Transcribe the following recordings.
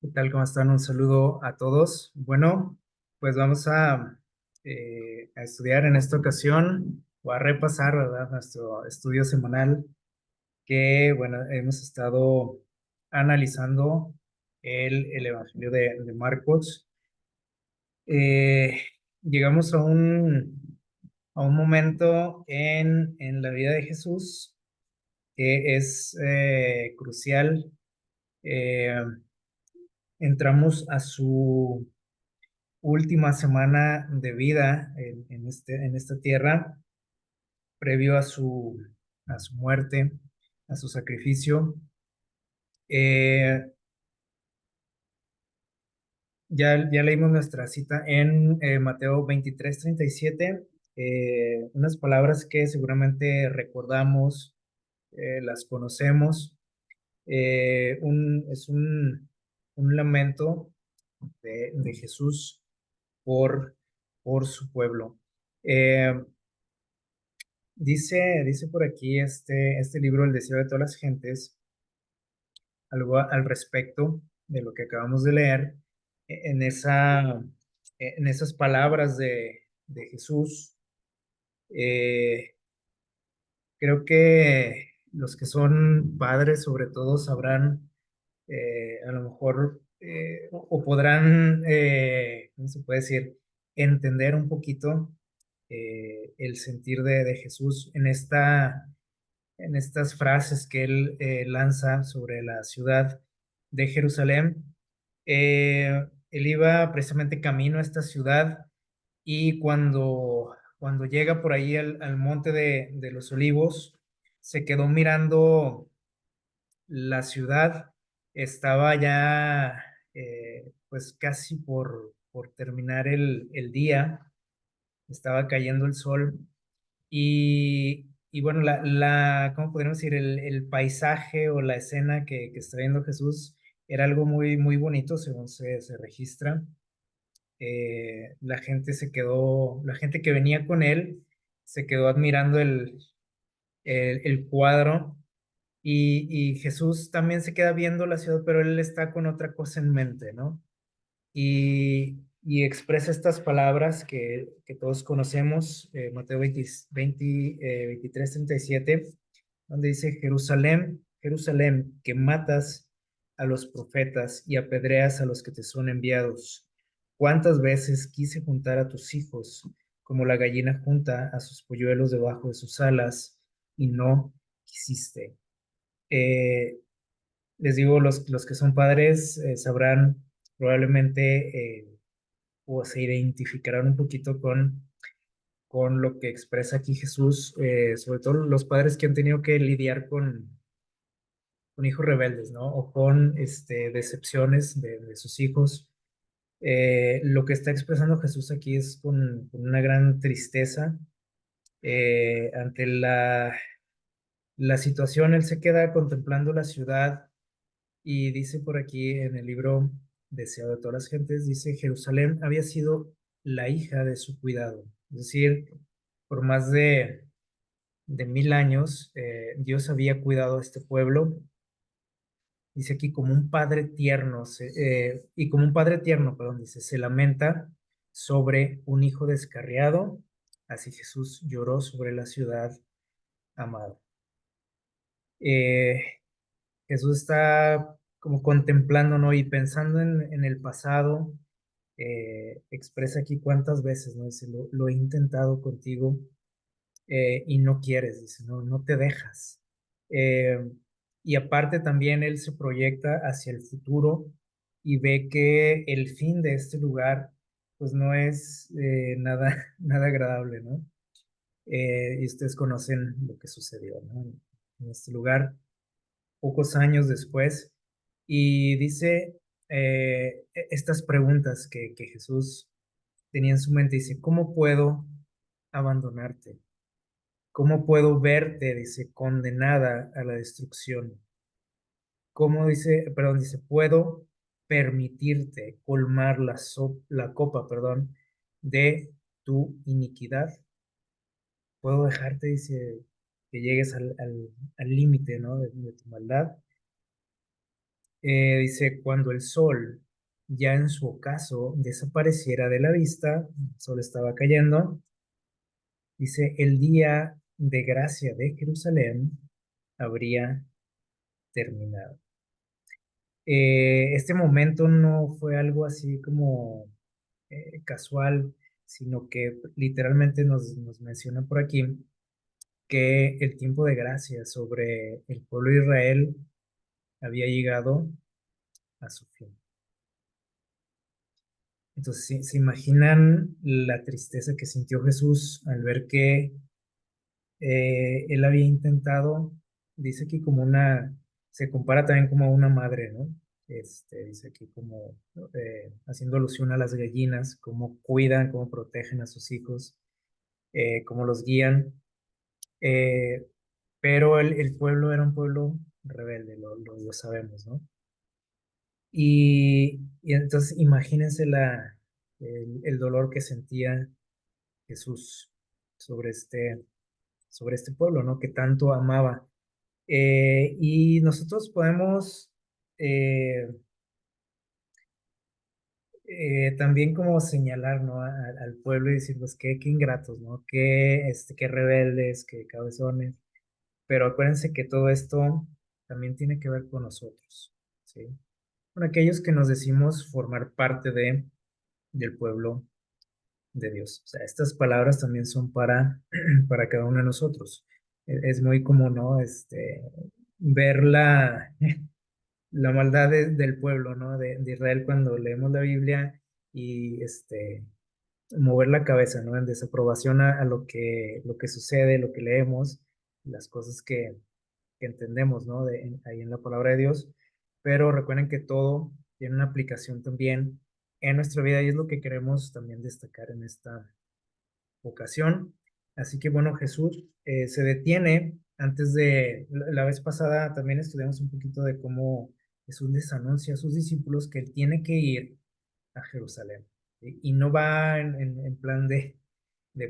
¿Qué tal? ¿Cómo están? Un saludo a todos. Bueno, pues vamos a estudiar en esta ocasión o a repasar, ¿verdad? Nuestro estudio semanal que, bueno, hemos estado analizando el Evangelio de Marcos. Eh, Llegamos a un momento en la vida de Jesús que es crucial. Eh, Entramos a su última semana de vida en esta tierra, previo a su muerte, a su sacrificio. Eh, ya leímos nuestra cita en Mateo 23:37, unas palabras que seguramente recordamos, las conocemos. Es un lamento de Jesús por, por su pueblo. Eh, dice por aquí este libro, El deseo de todas las gentes, algo al respecto de lo que acabamos de leer, en en esas palabras de Jesús. Eh, Creo que los que son padres, sobre todo, sabrán, a lo mejor, o podrán, ¿cómo se puede decir?, entender un poquito el sentir de Jesús en estas frases que él lanza sobre la ciudad de Jerusalén. Él iba precisamente camino a esta ciudad y cuando llega por ahí al monte de los Olivos, se quedó mirando la ciudad. Estaba ya pues casi por terminar el día, estaba cayendo el sol y bueno, ¿cómo podríamos decir? El paisaje o la escena que está viendo Jesús era algo muy, muy bonito, según se registra. La gente que venía con él se quedó admirando el cuadro y Jesús también se queda viendo la ciudad, pero él está con otra cosa en mente, ¿no? Y expresa estas palabras que todos conocemos, Mateo 23:37, donde dice: Jerusalén, Jerusalén, que matas a los profetas y apedreas a los que te son enviados. ¿Cuántas veces quise juntar a tus hijos como la gallina junta a sus polluelos debajo de sus alas, y no quisiste? Eh, Les digo, los que son padres sabrán probablemente, o se identificarán un poquito con lo que expresa aquí Jesús, sobre todo los padres que han tenido que lidiar con hijos rebeldes, ¿no? O con decepciones de sus hijos. Lo que está expresando Jesús aquí es con una gran tristeza ante la situación. Él se queda contemplando la ciudad y dice por aquí en el libro Deseado de todas las gentes, dice: Jerusalén había sido la hija de su cuidado. Es decir, por más de 1000 años, Dios había cuidado a este pueblo. Dice aquí, como un padre tierno, y como un padre tierno, perdón, dice, se lamenta sobre un hijo descarriado, así Jesús lloró sobre la ciudad amada. Eh, Jesús está como contemplando, ¿no? Y pensando en el pasado. Expresa aquí cuántas veces, ¿no? Dice: lo he intentado contigo y no quieres, dice, no te dejas. Eh, y aparte también él se proyecta hacia el futuro y ve que el fin de este lugar pues no es nada, nada agradable, ¿no? Y ustedes conocen lo que sucedió, ¿no? En este lugar, pocos años después, y dice estas preguntas que Jesús tenía en su mente. Dice: ¿cómo puedo abandonarte? ¿Cómo puedo verte? Dice, condenada a la destrucción. ¿Cómo dice, perdón, dice, puedo permitirte colmar la copa, perdón, de tu iniquidad? Puedo dejarte, dice, que llegues al límite, ¿no? De tu maldad. Dice, cuando el sol ya en su ocaso desapareciera de la vista, el sol estaba cayendo, dice, el día de gracia de Jerusalén habría terminado. Este momento no fue algo así como casual, sino que literalmente nos menciona por aquí que el tiempo de gracia sobre el pueblo de Israel había llegado a su fin. Entonces, ¿se imaginan la tristeza que sintió Jesús al ver que él había intentado, dice aquí como se compara también como a una madre, ¿no? Dice aquí como haciendo alusión a las gallinas, cómo cuidan, cómo protegen a sus hijos, cómo los guían. Eh, pero el pueblo era un pueblo rebelde, lo sabemos, ¿no? Y entonces imagínense el dolor que sentía Jesús sobre sobre este pueblo, ¿no? Que tanto amaba. Y nosotros podemos eh, también como señalar, ¿no? Al pueblo y decir, pues, qué ingratos, ¿no? Qué rebeldes, qué cabezones. Pero acuérdense que todo esto también tiene que ver con nosotros, ¿sí? Con aquellos que nos decimos formar parte del pueblo de Dios. O sea, estas palabras también son para cada uno de nosotros. Es muy común, ¿no? Ver la maldad del pueblo, ¿no? De Israel cuando leemos la Biblia y mover la cabeza, ¿no? En desaprobación a lo que sucede, lo que leemos, las cosas que entendemos, ¿no? Ahí en la palabra de Dios. Pero recuerden que todo tiene una aplicación también en nuestra vida y es lo que queremos también destacar en esta ocasión. Así que bueno, Jesús se detiene antes la vez pasada también estudiamos un poquito de cómo Jesús les anuncia a sus discípulos que él tiene que ir a Jerusalén. ¿Sí? Y no va en plan de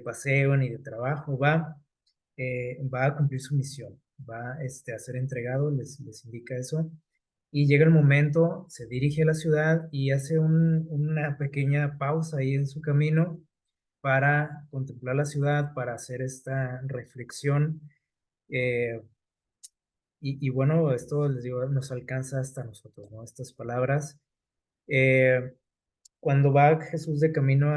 paseo ni de trabajo, va a cumplir su misión, va a ser entregado, les indica eso. Y llega el momento, se dirige a la ciudad y hace una pequeña pausa ahí en su camino para contemplar la ciudad, para hacer esta reflexión. eh, y bueno, esto les digo, nos alcanza hasta nosotros, ¿no? Estas palabras. Eh, Cuando va Jesús de camino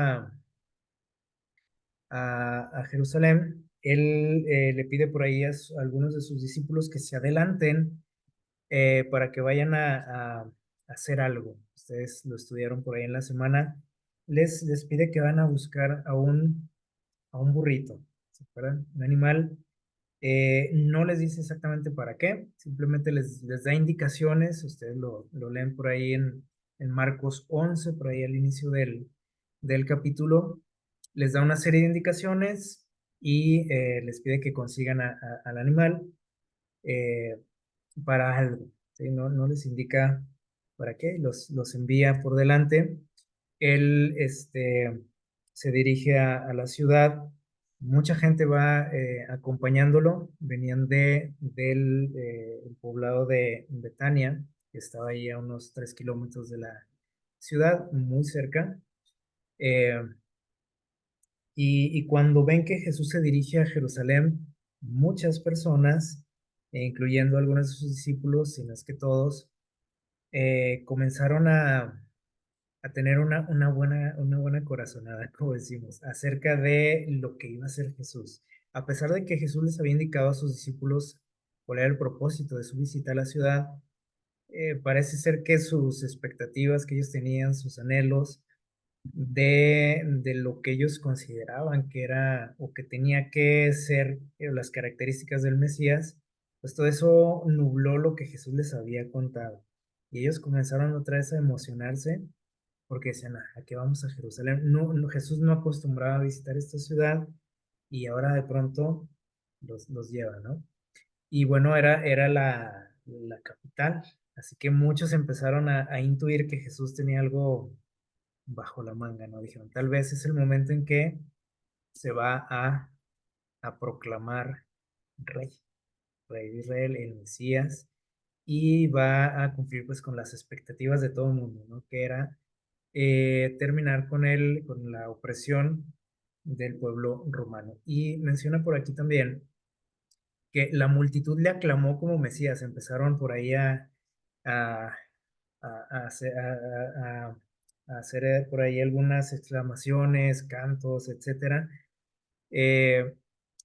a Jerusalén, él le pide por ahí a algunos de sus discípulos que se adelanten para que vayan a hacer algo. Ustedes lo estudiaron por ahí en la semana. Les pide que van a buscar a un burrito, ¿se acuerdan? Un animal. No les dice exactamente para qué, simplemente les da indicaciones. Ustedes lo leen por ahí en Marcos 11, por ahí al inicio del capítulo. Les da una serie de indicaciones y les pide que consigan al animal eh, para algo. ¿Sí? No les indica para qué, los envía por delante. Él se dirige a la ciudad, mucha gente va acompañándolo, venían del el poblado de Betania, que estaba ahí a unos 3 kilómetros de la ciudad, muy cerca. Eh, y cuando ven que Jesús se dirige a Jerusalén, muchas personas, incluyendo algunos de sus discípulos, si no es que todos, comenzaron a tener una buena corazonada, como decimos, acerca de lo que iba a hacer Jesús. A pesar de que Jesús les había indicado a sus discípulos cuál era el propósito de su visita a la ciudad, parece ser que sus expectativas que ellos tenían, sus anhelos, de lo que ellos consideraban que era o que tenía que ser las características del Mesías, pues todo eso nubló lo que Jesús les había contado. Y ellos comenzaron otra vez a emocionarse porque decían, ¿a qué vamos a Jerusalén? Jesús no acostumbraba a visitar esta ciudad y ahora de pronto los lleva, ¿no? Y bueno, era la capital, así que muchos empezaron a intuir que Jesús tenía algo bajo la manga, ¿no? Dijeron, tal vez es el momento en que se va a proclamar rey, rey de Israel, el Mesías. y va a cumplir pues con las expectativas de todo el mundo, ¿no? Que era terminar con la opresión del pueblo romano. Y menciona por aquí también que la multitud le aclamó como Mesías, empezaron por ahí a, a hacer, a hacer por ahí algunas exclamaciones, cantos, etcétera. Eh,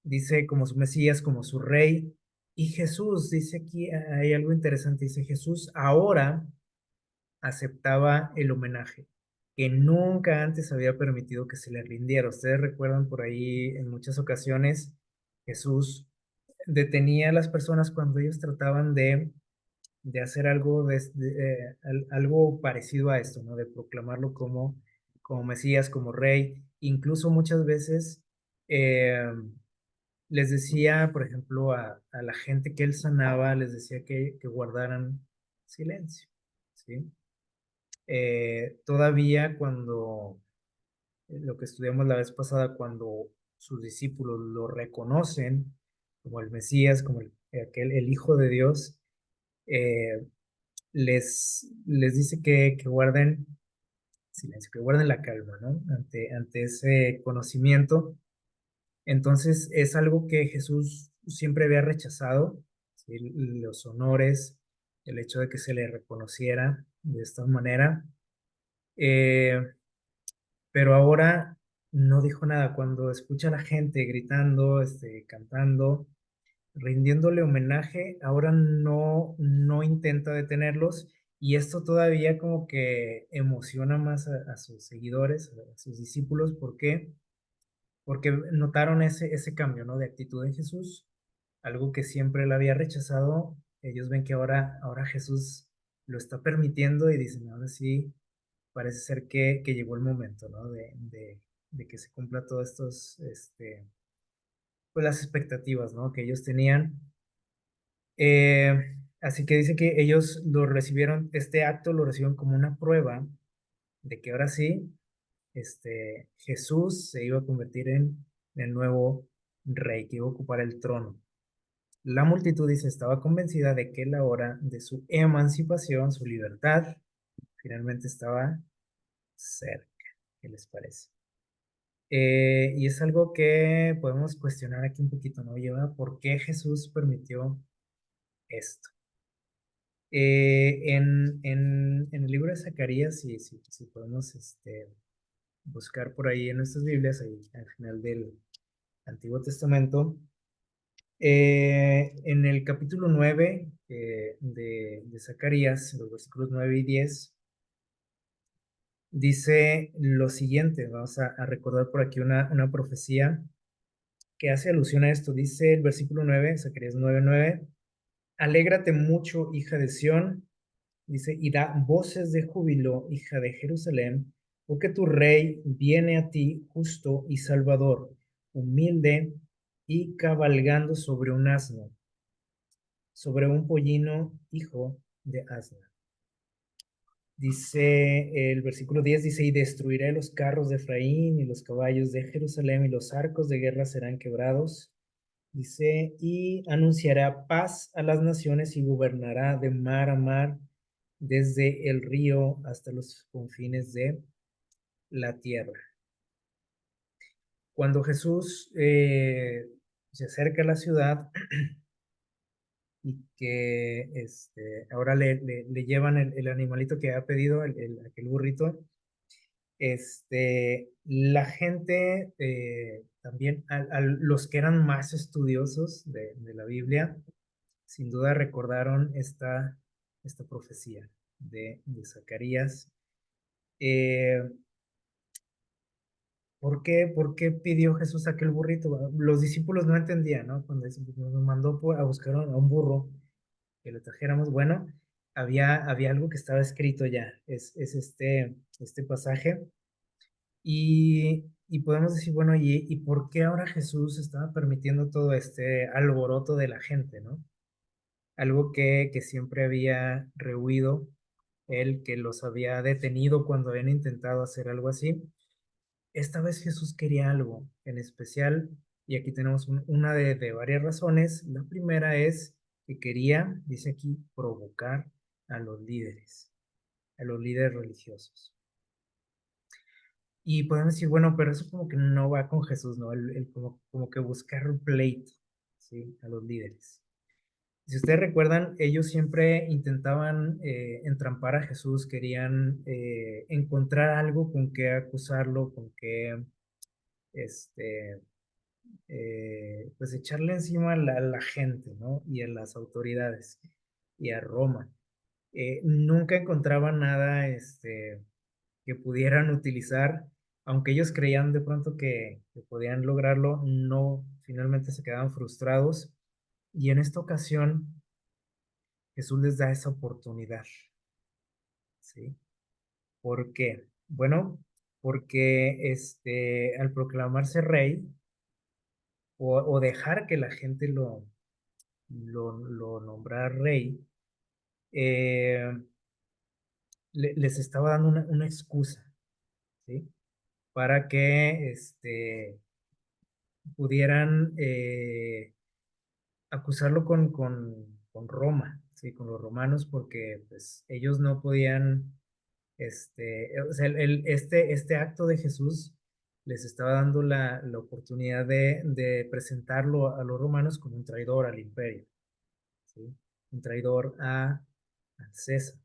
Dice como su Mesías, como su rey. Y Jesús, dice aquí, hay algo interesante, dice Jesús, ahora aceptaba el homenaje que nunca antes había permitido que se le rindiera. Ustedes recuerdan por ahí en muchas ocasiones Jesús detenía a las personas cuando ellos trataban de hacer algo, algo parecido a esto, ¿no? De proclamarlo como Mesías, como rey. Incluso muchas veces eh, les decía, por ejemplo, a la gente que él sanaba, les decía que guardaran silencio, ¿sí? Todavía cuando, lo que estudiamos la vez pasada, cuando sus discípulos lo reconocen como el Mesías, como el Hijo de Dios, eh, les dice que guarden silencio, que guarden la calma, ¿no? Ante ese conocimiento. Entonces es algo que Jesús siempre había rechazado, ¿sí? Los honores, el hecho de que se le reconociera de esta manera. Eh, pero ahora no dijo nada. Cuando escucha a la gente gritando, cantando, rindiéndole homenaje, ahora no intenta detenerlos y esto todavía como que emociona más a sus seguidores, a sus discípulos. ¿Por qué? Porque notaron ese cambio, ¿no? De actitud en Jesús, algo que siempre él había rechazado. Ellos ven que ahora Jesús lo está permitiendo y dicen, ahora sí, parece ser que llegó el momento, ¿no? De que se cumpla todos estos, pues las expectativas, ¿no? Que ellos tenían. Eh, Así que dice que ellos lo recibieron, este acto lo recibieron como una prueba de que ahora sí, Jesús se iba a convertir en el nuevo rey que iba a ocupar el trono. La multitud dice, estaba convencida de que la hora de su emancipación, su libertad, finalmente estaba cerca. ¿Qué les parece? Y es algo que podemos cuestionar aquí un poquito, ¿no? Lleva, ¿por qué Jesús permitió esto? En el libro de Zacarías, si podemos buscar por ahí en nuestras Biblias, ahí al final del Antiguo Testamento, en el capítulo 9 de Zacarías, los versículos 9 y 10, dice lo siguiente. Vamos a recordar por aquí una profecía que hace alusión a esto. Dice el versículo 9, Zacarías 9:9, alégrate mucho, hija de Sión, dice, y da voces de júbilo, hija de Jerusalén, porque tu rey viene a ti justo y salvador, humilde y cabalgando sobre un asno, sobre un pollino, hijo de asna. Dice el versículo 10, dice, y destruiré los carros de Efraín y los caballos de Jerusalén y los arcos de guerra serán quebrados. Dice, y anunciará paz a las naciones y gobernará de mar a mar, desde el río hasta los confines de la tierra. Cuando Jesús se acerca a la ciudad y que ahora le llevan el animalito que ha pedido, aquel burrito, la gente, también a los que eran más estudiosos de la Biblia, sin duda recordaron esta profecía de Zacarías. Eh, ¿Por qué pidió Jesús aquel burrito? Los discípulos no entendían, ¿no? Cuando dice, "Pues, nos mandó a buscar a un burro que le trajéramos". Bueno, había algo que estaba escrito ya, es este pasaje. Y podemos decir, bueno, ¿y por qué ahora Jesús estaba permitiendo todo este alboroto de la gente, ¿no? Algo que siempre había rehuido él, que los había detenido cuando habían intentado hacer algo así. Esta vez Jesús quería algo en especial, y aquí tenemos una de varias razones. La primera es que quería, dice aquí, provocar a a los líderes religiosos. Y podemos decir, bueno, pero eso como que no va con Jesús, ¿no? Como que buscar un pleito, ¿sí? A los líderes. Si ustedes recuerdan, ellos siempre intentaban entrampar a Jesús, querían encontrar algo con que acusarlo, con que, este, pues echarle encima a la gente, ¿no? Y a las autoridades y a Roma. Nunca encontraban nada, que pudieran utilizar, aunque ellos creían de pronto que podían lograrlo, no, finalmente se quedaban frustrados. Y en esta ocasión, Jesús les da esa oportunidad, ¿sí? ¿Por qué? Bueno, porque al proclamarse rey o dejar que la gente lo nombrara rey, eh, les estaba dando una excusa, ¿sí? Para que pudieran acusarlo con Roma, ¿sí? Con los romanos, porque pues ellos no podían, o sea, este acto de Jesús les estaba dando la oportunidad de presentarlo a los romanos como un traidor al imperio, ¿sí? Un traidor a César,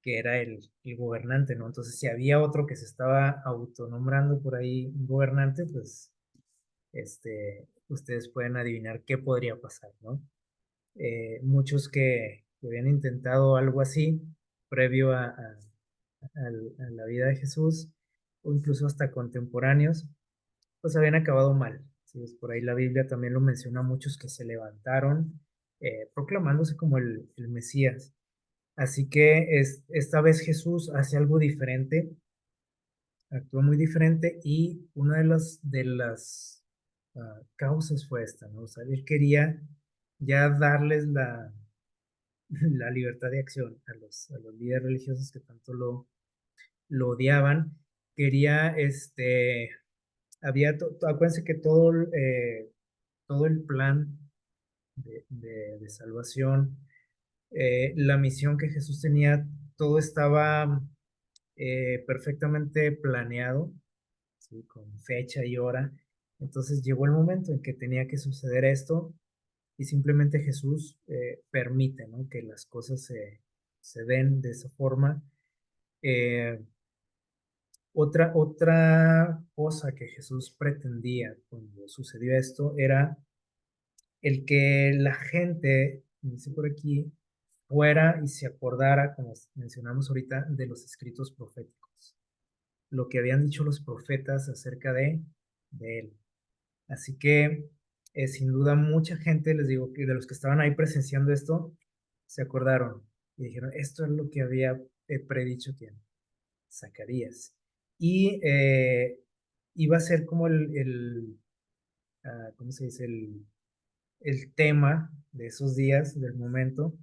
que era el gobernante, ¿no? Entonces, si había otro que se estaba autonombrando por ahí un gobernante, pues ustedes pueden adivinar qué podría pasar, ¿no? Muchos que habían intentado algo así previo a la vida de Jesús, o incluso hasta contemporáneos, pues habían acabado mal. ¿Sí? Pues por ahí la Biblia también lo menciona a muchos que se levantaron proclamándose como el Mesías. Así que esta vez Jesús hace algo diferente, actúa muy diferente y una de las causas fue esta, ¿no? O sea, él quería ya darles la libertad de acción a los líderes religiosos que tanto lo odiaban. Quería, acuérdense que todo el plan de salvación, la misión que Jesús tenía, todo estaba perfectamente planeado, ¿sí? Con fecha y hora. Entonces llegó el momento en que tenía que suceder esto y simplemente Jesús permite, ¿no? Que las cosas se den de esa forma. Eh, otra cosa que Jesús pretendía cuando sucedió esto era el que la gente, dice por aquí, fuera y se acordara, como mencionamos ahorita, de los escritos proféticos, lo que habían dicho los profetas acerca de él. Así que, sin duda, mucha gente, les digo, que de los que estaban ahí presenciando esto, se acordaron y dijeron, esto es lo que había predicho quien, Zacarías. Y iba a ser como ¿cómo se dice? El tema de esos días, del momento,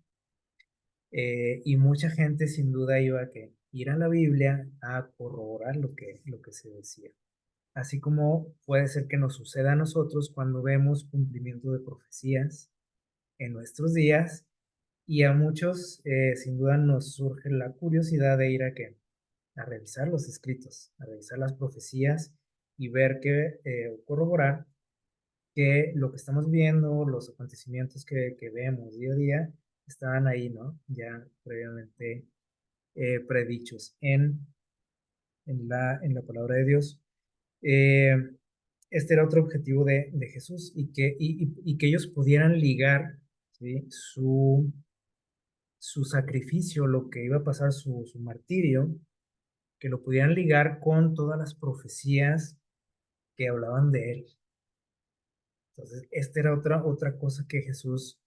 y mucha gente sin duda iba a que ir a la Biblia a corroborar lo que se decía. Así como puede ser que nos suceda a nosotros cuando vemos cumplimiento de profecías en nuestros días, y a muchos sin duda nos surge la curiosidad de ir a qué, a revisar los escritos, a revisar las profecías y ver que, corroborar que lo que estamos viendo, los acontecimientos que vemos día a día, estaban ahí, ¿no? Ya previamente predichos en la palabra de Dios. Eh, este era otro objetivo de Jesús y que ellos pudieran ligar, ¿sí? Su sacrificio, lo que iba a pasar, su martirio, que lo pudieran ligar con todas las profecías que hablaban de él. Entonces, esta era otra cosa que Jesús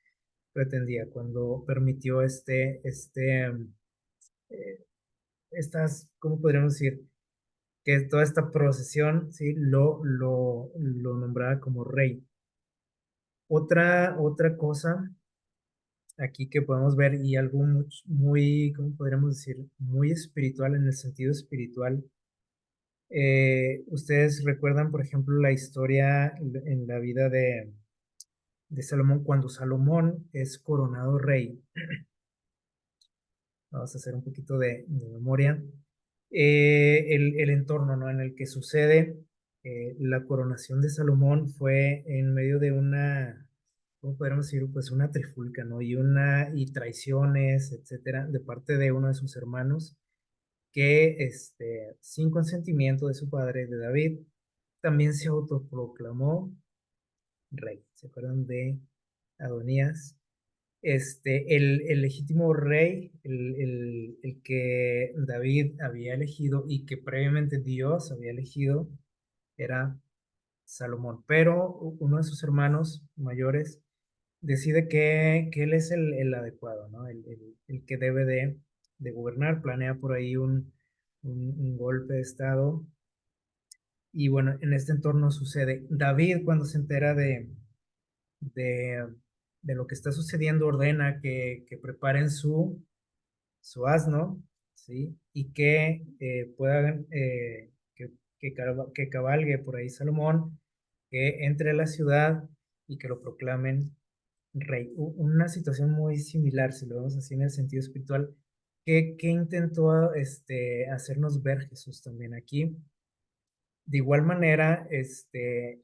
pretendía cuando permitió eh, ¿cómo podríamos decir? Que toda esta procesión, ¿sí? Lo nombraba como rey. Otra cosa aquí que podemos ver y algo muy, ¿cómo podríamos decir? Muy espiritual en el sentido espiritual. Ustedes recuerdan, por ejemplo, la historia en la vida de Salomón, cuando Salomón es coronado rey. Vamos a hacer un poquito de memoria. El entorno, ¿no?, en el que sucede la coronación de Salomón fue en medio de una, ¿cómo podríamos decir? Pues una trifulca, ¿no? Y traiciones, etcétera, de parte de uno de sus hermanos, que sin consentimiento de su padre, de David, también se autoproclamó rey. ¿Se acuerdan de Adonías? El legítimo rey, el que David había elegido y que previamente Dios había elegido, era Salomón. Pero uno de sus hermanos mayores decide que él es el adecuado, ¿no? El que debe de gobernar, planea por ahí un golpe de estado. Y bueno, en este entorno sucede. David, cuando se entera de, de lo que está sucediendo, ordena que preparen su asno, ¿sí? Y que puedan, que cabalgue por ahí Salomón, que entre a la ciudad y que lo proclamen rey. Una situación muy similar, si lo vemos así en el sentido espiritual, que intentó hacernos ver Jesús también aquí. De igual manera,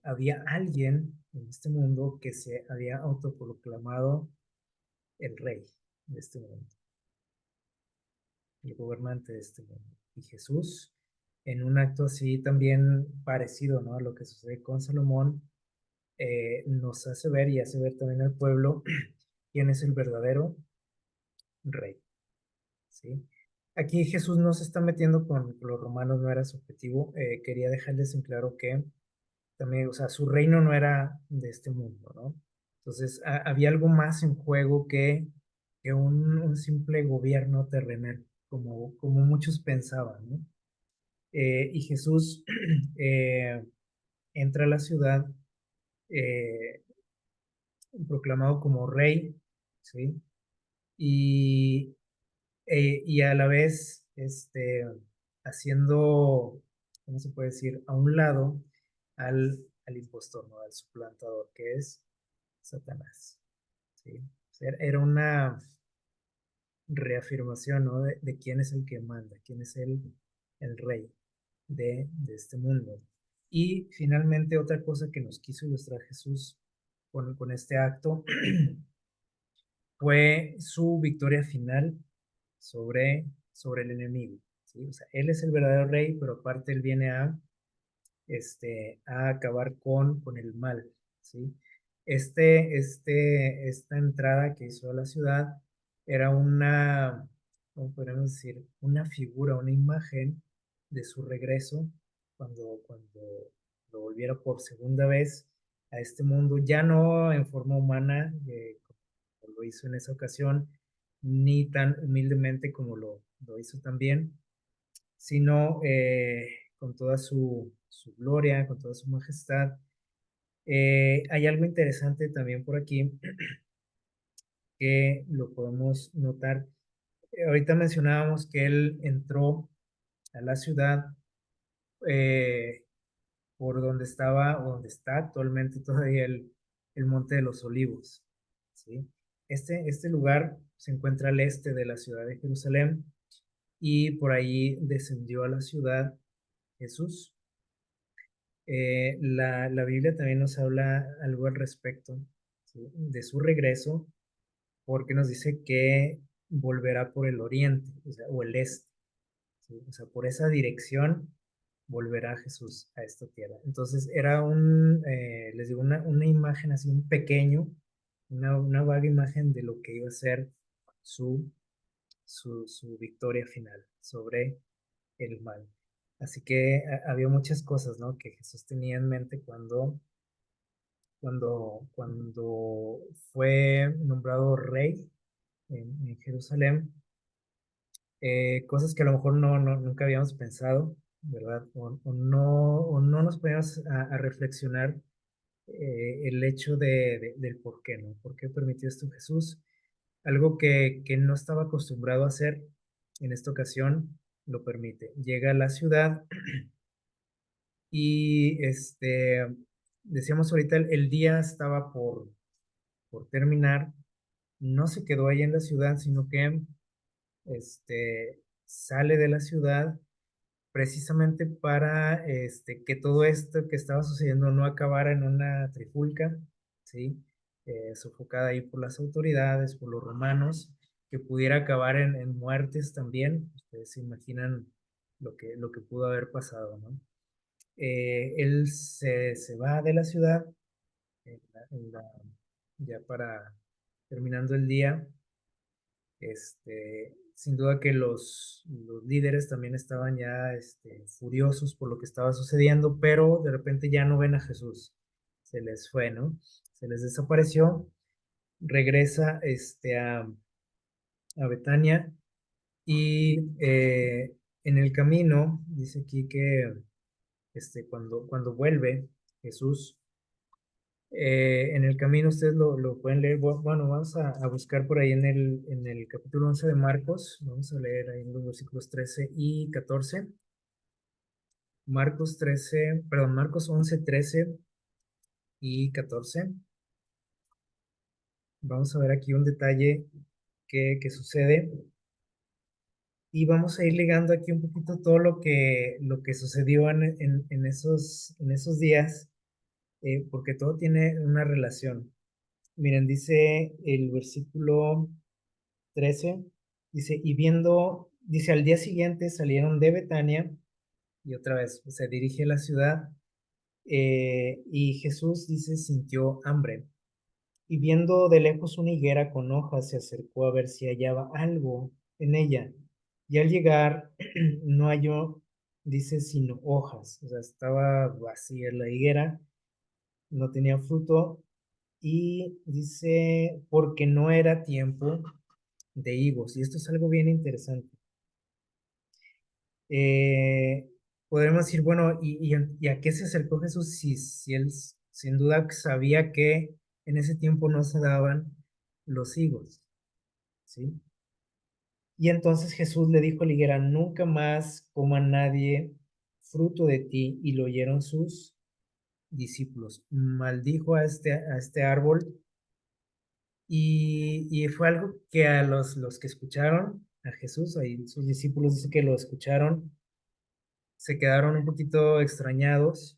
había alguien en este mundo que se había autoproclamado el rey de este mundo, el gobernante de este mundo. Y Jesús, en un acto así también parecido, ¿no?, a lo que sucede con Salomón, nos hace ver y hace ver también al pueblo quién es el verdadero rey, ¿sí? Aquí Jesús no se está metiendo con los romanos, no era su objetivo. Quería dejarles en claro que también, o sea, su reino no era de este mundo, ¿no? Entonces, había algo más en juego que un simple gobierno terrenal, como muchos pensaban, ¿no? Y Jesús eh, entra a la ciudad eh, proclamado como rey, ¿sí? Y, y a la vez, haciendo, ¿cómo se puede decir?, a un lado al impostor, ¿no?, al suplantador, que es Satanás, ¿sí? O sea, era una reafirmación, ¿no?, de quién es el que manda, quién es el rey de este mundo. Y finalmente, otra cosa que nos quiso ilustrar Jesús con este acto fue su victoria final sobre el enemigo, ¿sí? O sea, él es el verdadero rey, pero aparte él viene a acabar con el mal, ¿sí? Esta entrada que hizo a la ciudad era una, ¿cómo podemos decir? Una figura, una imagen de su regreso cuando lo volviera por segunda vez a este mundo, ya no en forma humana, como lo hizo en esa ocasión, ni tan humildemente como lo hizo también, sino con toda su gloria, con toda su majestad. Hay algo interesante también por aquí que lo podemos notar. Ahorita mencionábamos que él entró a la ciudad eh, por donde estaba, o donde está actualmente todavía el Monte de los Olivos, ¿sí? Este lugar se encuentra al este de la ciudad de Jerusalén y por ahí descendió a la ciudad Jesús. La Biblia también nos habla algo al respecto, ¿sí?, de su regreso, porque nos dice que volverá por el oriente, o sea, o el este, ¿sí? O sea, por esa dirección volverá Jesús a esta tierra. Entonces era les digo, una imagen así, un pequeño, una vaga imagen de lo que iba a ser su, su victoria final sobre el mal. Así que había muchas cosas, ¿no?, que Jesús tenía en mente cuando fue nombrado rey en Jerusalén. Cosas que a lo mejor nunca habíamos pensado, ¿verdad? O no nos poníamos a reflexionar el hecho del por qué, ¿no? ¿Por qué permitió esto Jesús? Algo que no estaba acostumbrado a hacer en esta ocasión, lo permite. Llega a la ciudad y decíamos ahorita, el día estaba por terminar, no se quedó ahí en la ciudad, sino que sale de la ciudad precisamente para que todo esto que estaba sucediendo no acabara en una trifulca, ¿sí? Sofocada ahí por las autoridades, por los romanos, que pudiera acabar en muertes también. Ustedes se imaginan lo que pudo haber pasado, ¿no? Él se va de la ciudad en ya para terminando el día. Sin duda que los líderes también estaban ya furiosos por lo que estaba sucediendo, pero de repente ya no ven a Jesús. Se les fue, ¿no? Se les desapareció. Regresa a Betania y en el camino, dice aquí que cuando vuelve Jesús, en el camino ustedes lo pueden leer. Bueno, vamos a buscar por ahí en el capítulo 11 de Marcos. Vamos a leer ahí los versículos 13 y 14. Marcos 13, perdón, Marcos 11, 13 y 14. Vamos a ver aquí un detalle que sucede y vamos a ir ligando aquí un poquito todo lo que sucedió en esos días, porque todo tiene una relación. Miren, dice el versículo 13, dice, dice, al día siguiente salieron de Betania y otra vez se dirige a la ciudad, y Jesús dice, sintió hambre y viendo de lejos una higuera con hojas se acercó a ver si hallaba algo en ella y al llegar no halló, dice, sino hojas, o sea, estaba vacía la higuera, no tenía fruto y dice, porque no era tiempo de higos. Y esto es algo bien interesante. Eh, Podremos decir, bueno, ¿y a qué se acercó Jesús si él sin duda sabía que en ese tiempo no se daban los higos, ¿sí? Y entonces Jesús le dijo a la higuera, nunca más coma nadie fruto de ti, y lo oyeron sus discípulos. Maldijo a este árbol, y fue algo que a los que escucharon a Jesús, ahí sus discípulos dice que lo escucharon, se quedaron un poquito extrañados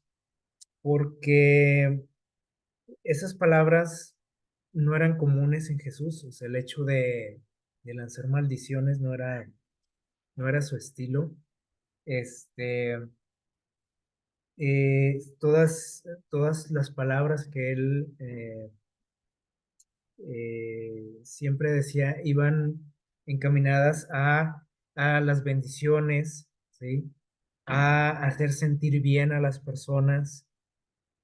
porque esas palabras no eran comunes en Jesús. O sea, el hecho de lanzar maldiciones no era su estilo. Este, todas las palabras que él siempre decía iban encaminadas a las bendiciones, ¿sí? A hacer sentir bien a las personas.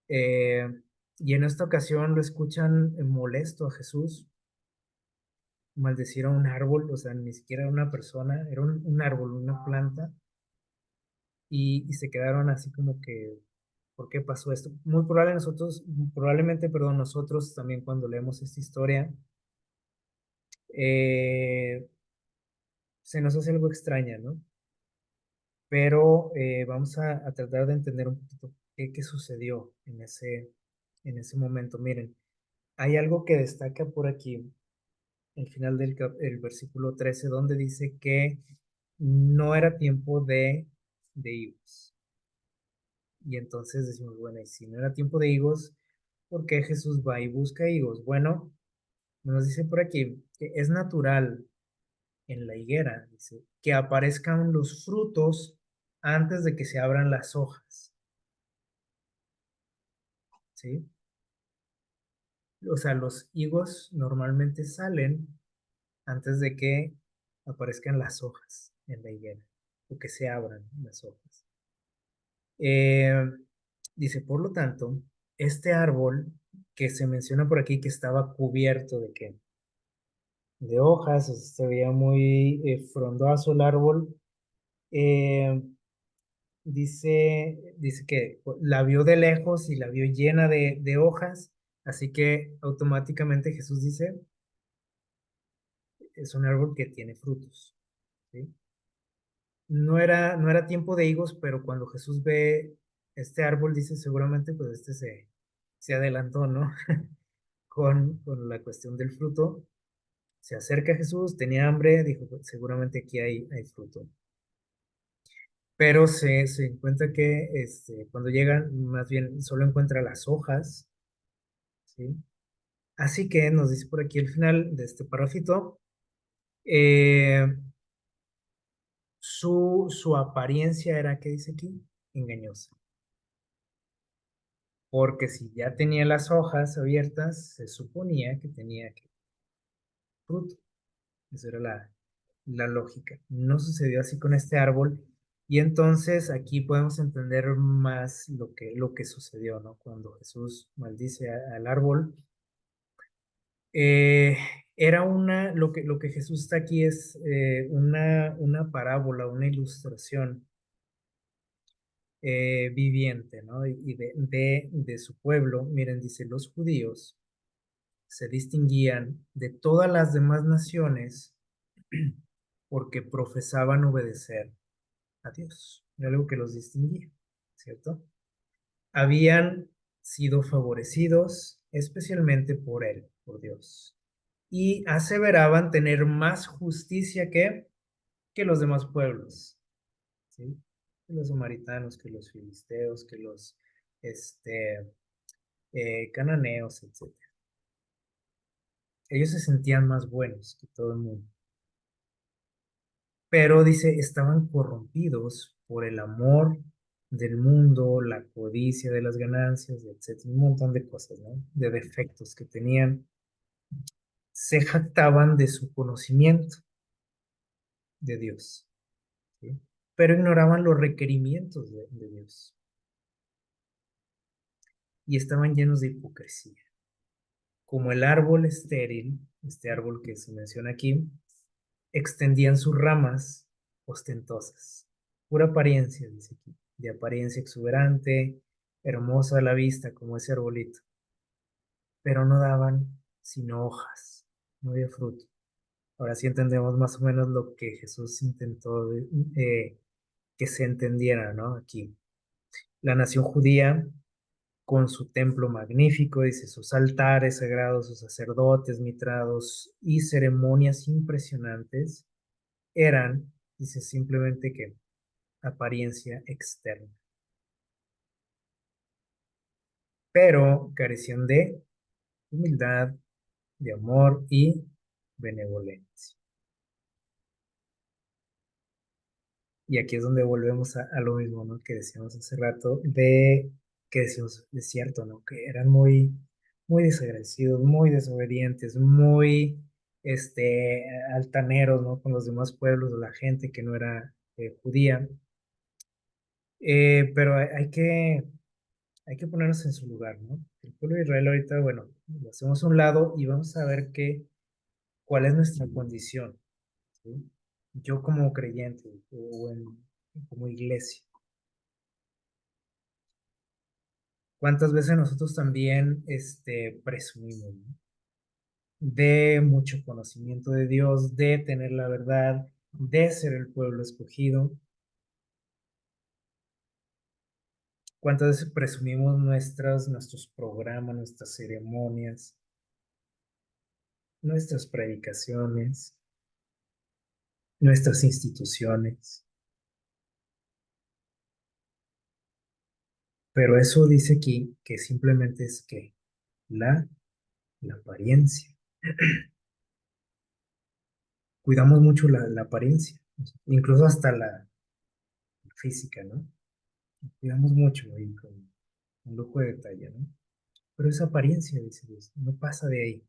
Eh, y en esta ocasión lo escuchan molesto a Jesús, maldecir a un árbol, o sea, ni siquiera una persona, era un árbol, una planta, y se quedaron así como que, ¿por qué pasó esto? Probablemente, perdón, nosotros también cuando leemos esta historia, eh, se nos hace algo extraña, ¿no? Pero vamos a tratar de entender un poquito qué sucedió en ese momento. Miren, hay algo que destaca por aquí, al final el versículo 13, donde dice que no era tiempo de higos. Y entonces decimos, bueno, y si no era tiempo de higos, ¿por qué Jesús va y busca higos? Bueno, nos dice por aquí que es natural en la higuera, dice, que aparezcan los frutos antes de que se abran las hojas, ¿sí? O sea, los higos normalmente salen antes de que aparezcan las hojas en la higuera o que se abran las hojas. Eh, Dice, por lo tanto, este árbol que se menciona por aquí que estaba cubierto de qué? De hojas, o sea, se veía muy frondoso el árbol. eh, dice que la vio de lejos y la vio llena de hojas, así que automáticamente Jesús dice, es un árbol que tiene frutos, ¿sí? No era tiempo de higos, pero cuando Jesús ve este árbol, dice seguramente pues se adelantó, ¿no? con la cuestión del fruto. Se acerca a Jesús, tenía hambre, dijo, "Pues, seguramente aquí hay fruto". Pero se encuentra que cuando llegan, más bien solo encuentra las hojas, ¿sí? Así que nos dice por aquí el final de este parrafito, eh, su apariencia era, ¿qué dice aquí? Engañosa. Porque si ya tenía las hojas abiertas, se suponía que tenía fruto. Esa era la lógica. No sucedió así con este árbol. Y entonces aquí podemos entender más lo que sucedió, ¿no? Cuando Jesús maldice al árbol. Eh, Era lo que Jesús está aquí es una parábola, una ilustración viviente, ¿no? Y de su pueblo. Miren, dice, los judíos se distinguían de todas las demás naciones porque profesaban obedecer a Dios. Era algo que los distinguía, ¿cierto? Habían sido favorecidos especialmente por Él, por Dios, y aseveraban tener más justicia que los demás pueblos, ¿sí? Que los samaritanos, que los filisteos, que los este, cananeos, etc. Ellos se sentían más buenos que todo el mundo. Pero dice, estaban corrompidos por el amor del mundo, la codicia de las ganancias, etcétera, un montón de cosas, ¿no? De defectos que tenían. Se jactaban de su conocimiento de Dios, ¿sí? Pero ignoraban los requerimientos de Dios y estaban llenos de hipocresía. Como el árbol estéril, este árbol que se menciona aquí, extendían sus ramas ostentosas. Pura apariencia, dice aquí, de apariencia exuberante, hermosa a la vista como ese arbolito, pero no daban sino hojas, no había fruto. Ahora sí entendemos más o menos lo que Jesús intentó que se entendiera, ¿no? Aquí. La nación judía, con su templo magnífico, dice, sus altares sagrados, sus sacerdotes mitrados y ceremonias impresionantes, eran, dice simplemente que apariencia externa, pero carecían de humildad, de amor y benevolencia. Y aquí es donde volvemos a lo mismo, ¿no? Que decíamos hace rato, que decíamos, es cierto, ¿no? Que eran muy desagradecidos, muy desobedientes, muy, altaneros, ¿no? Con los demás pueblos, la gente que no era judía. Pero hay que ponernos en su lugar, ¿no? El pueblo de Israel ahorita, bueno, lo hacemos a un lado y vamos a ver cuál es nuestra condición, ¿sí? Yo como creyente como iglesia. ¿Cuántas veces nosotros también presumimos, ¿no? De mucho conocimiento de Dios, de tener la verdad, de ser el pueblo escogido? ¿Cuántas veces presumimos nuestros programas, nuestras ceremonias, nuestras predicaciones, nuestras instituciones? Pero eso dice aquí que simplemente es que la, la apariencia. Cuidamos mucho la apariencia, incluso hasta la física, ¿no? Cuidamos mucho ahí con un lujo de detalle, ¿no? Pero esa apariencia, dice Dios, no pasa de ahí.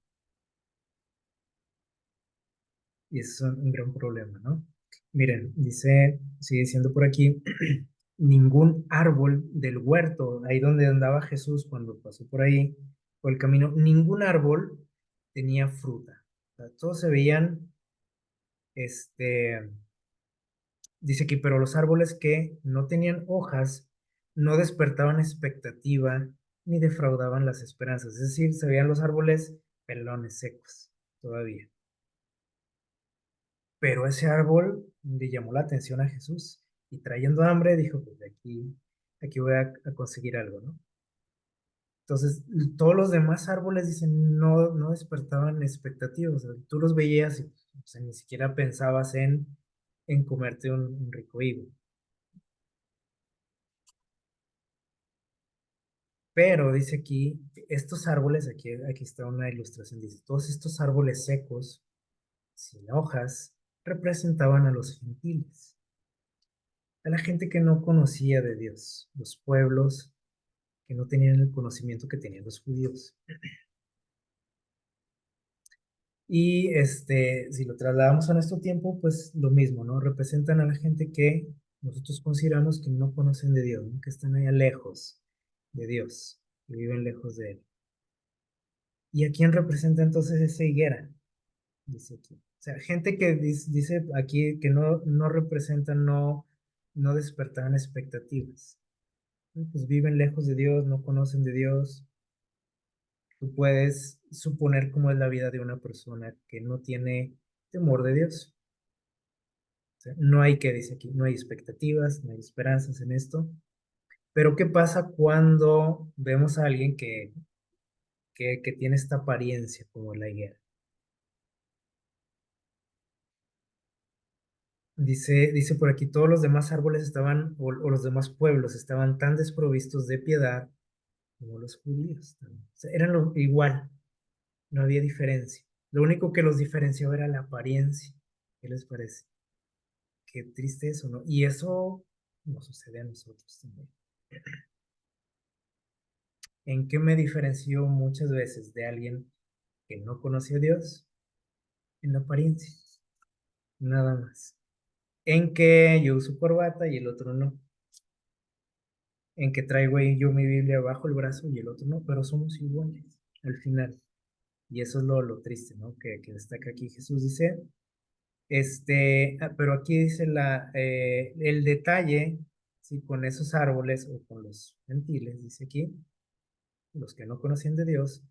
Y eso es un gran problema, ¿no? Miren, sigue diciendo por aquí, ningún árbol del huerto, ahí donde andaba Jesús cuando pasó por ahí, por el camino, ningún árbol tenía fruta. O sea, todos se veían, este, dice aquí, pero los árboles que no tenían hojas no despertaban expectativa ni defraudaban las esperanzas. Es decir, se veían los árboles pelones secos todavía. Pero ese árbol le llamó la atención a Jesús y trayendo hambre dijo, pues de aquí voy a conseguir algo, ¿no? Entonces, todos los demás árboles, dicen, no despertaban expectativas. O sea, tú los veías y o sea, ni siquiera pensabas en comerte un rico higo. Pero dice aquí, estos árboles, aquí está una ilustración, dice, todos estos árboles secos, sin hojas, representaban a los gentiles, a la gente que no conocía de Dios, los pueblos que no tenían el conocimiento que tenían los judíos. Y si lo trasladamos a nuestro tiempo, pues lo mismo, ¿no? Representan a la gente que nosotros consideramos que no conocen de Dios, ¿no? Que están allá lejos de Dios, que viven lejos de Él. ¿Y a quién representa entonces esa higuera? Dice aquí. O sea, gente que dice aquí que no representan, no despertaban expectativas. Pues viven lejos de Dios, no conocen de Dios. Tú puedes suponer cómo es la vida de una persona que no tiene temor de Dios. O sea, no hay que, dice aquí, no hay expectativas, no hay esperanzas en esto. Pero ¿qué pasa cuando vemos a alguien que tiene esta apariencia como la higuera? Dice por aquí, todos los demás árboles estaban, o los demás pueblos estaban tan desprovistos de piedad como los judíos. O sea, eran igual, no había diferencia. Lo único que los diferenciaba era la apariencia. ¿Qué les parece? Qué triste eso, ¿no? Y eso nos sucede a nosotros también. ¿En qué me diferencio muchas veces de alguien que no conoce a Dios? En la apariencia, nada más. En que yo uso corbata y el otro no. En que traigo ahí yo mi Biblia bajo el brazo y el otro no, pero somos iguales al final. Y eso es lo triste, ¿no? Que destaca aquí Jesús dice, pero aquí dice el detalle, ¿sí? Con esos árboles o con los gentiles, dice aquí, los que no conocían de Dios,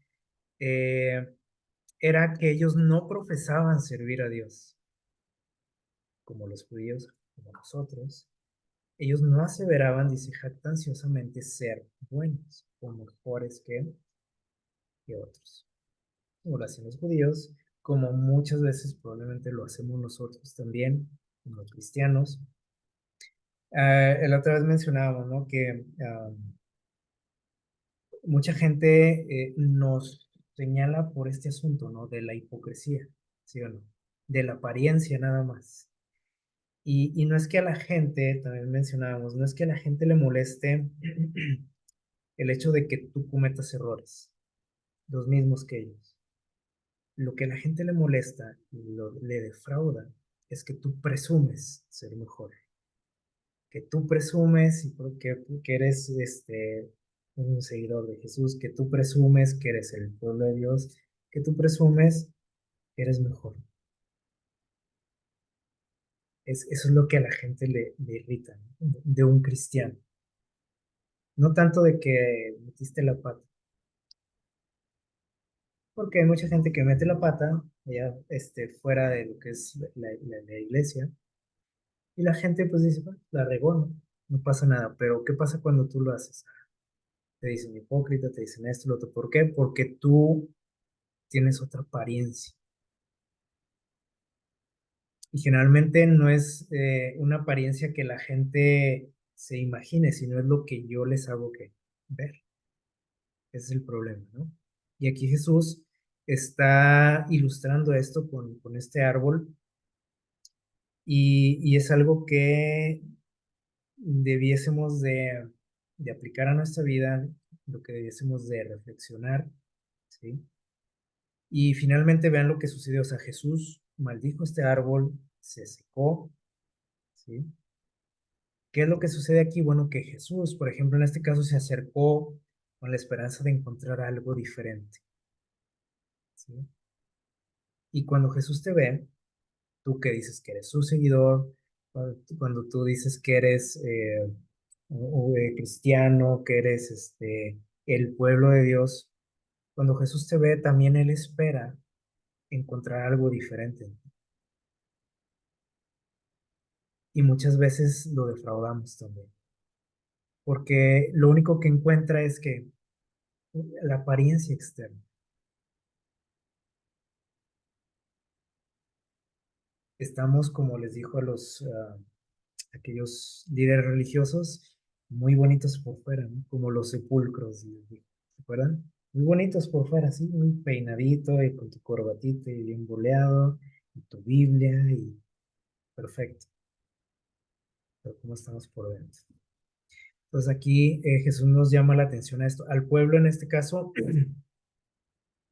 eh, era que ellos no profesaban servir a Dios, como los judíos, como nosotros. Ellos no aseveraban, dice, jactanciosamente ser buenos o mejores que otros, como lo hacen los judíos, como muchas veces probablemente lo hacemos nosotros también, como los cristianos. La otra vez mencionábamos, ¿no? Que mucha gente nos señala por este asunto, ¿no? De la hipocresía, ¿sí o no? De la apariencia nada más. Y no es que a la gente, también mencionábamos, no es que a la gente le moleste el hecho de que tú cometas errores, los mismos que ellos. Lo que a la gente le molesta y le defrauda es que tú presumes ser mejor, que tú presumes y que eres un seguidor de Jesús, que tú presumes que eres el pueblo de Dios, que tú presumes que eres mejor. Eso es lo que a la gente le irrita, ¿no? De un cristiano. No tanto de que metiste la pata, porque hay mucha gente que mete la pata ya fuera de lo que es la iglesia, y la gente pues dice, "Bueno, la regó, ¿no? No pasa nada", pero ¿qué pasa cuando tú lo haces? Te dicen hipócrita, te dicen esto, lo otro. ¿Por qué? Porque tú tienes otra apariencia. Y generalmente no es una apariencia que la gente se imagine, sino es lo que yo les hago que ver. Ese es el problema, ¿no? Y aquí Jesús está ilustrando esto con este árbol y es algo que debiésemos de aplicar a nuestra vida, lo que debiésemos de reflexionar, ¿sí? Y finalmente vean lo que sucedió. O sea, Jesús maldijo este árbol, se secó, ¿sí? ¿Qué es lo que sucede aquí? Bueno, que Jesús, por ejemplo, en este caso se acercó con la esperanza de encontrar algo diferente, ¿sí? Y cuando Jesús te ve, tú que dices que eres su seguidor, cuando tú dices que eres cristiano, que eres el pueblo de Dios, cuando Jesús te ve, también Él espera encontrar algo diferente. Y muchas veces lo defraudamos también, porque lo único que encuentra es que la apariencia externa. Estamos, como les dijo a los aquellos líderes religiosos, muy bonitos por fuera, ¿no? Como los sepulcros, les digo. ¿Se acuerdan? Muy bonitos por fuera, sí, muy peinadito y con tu corbatita y bien boleado, y tu Biblia y perfecto. Pero ¿cómo estamos por dentro? Entonces aquí Jesús nos llama la atención a esto. Al pueblo en este caso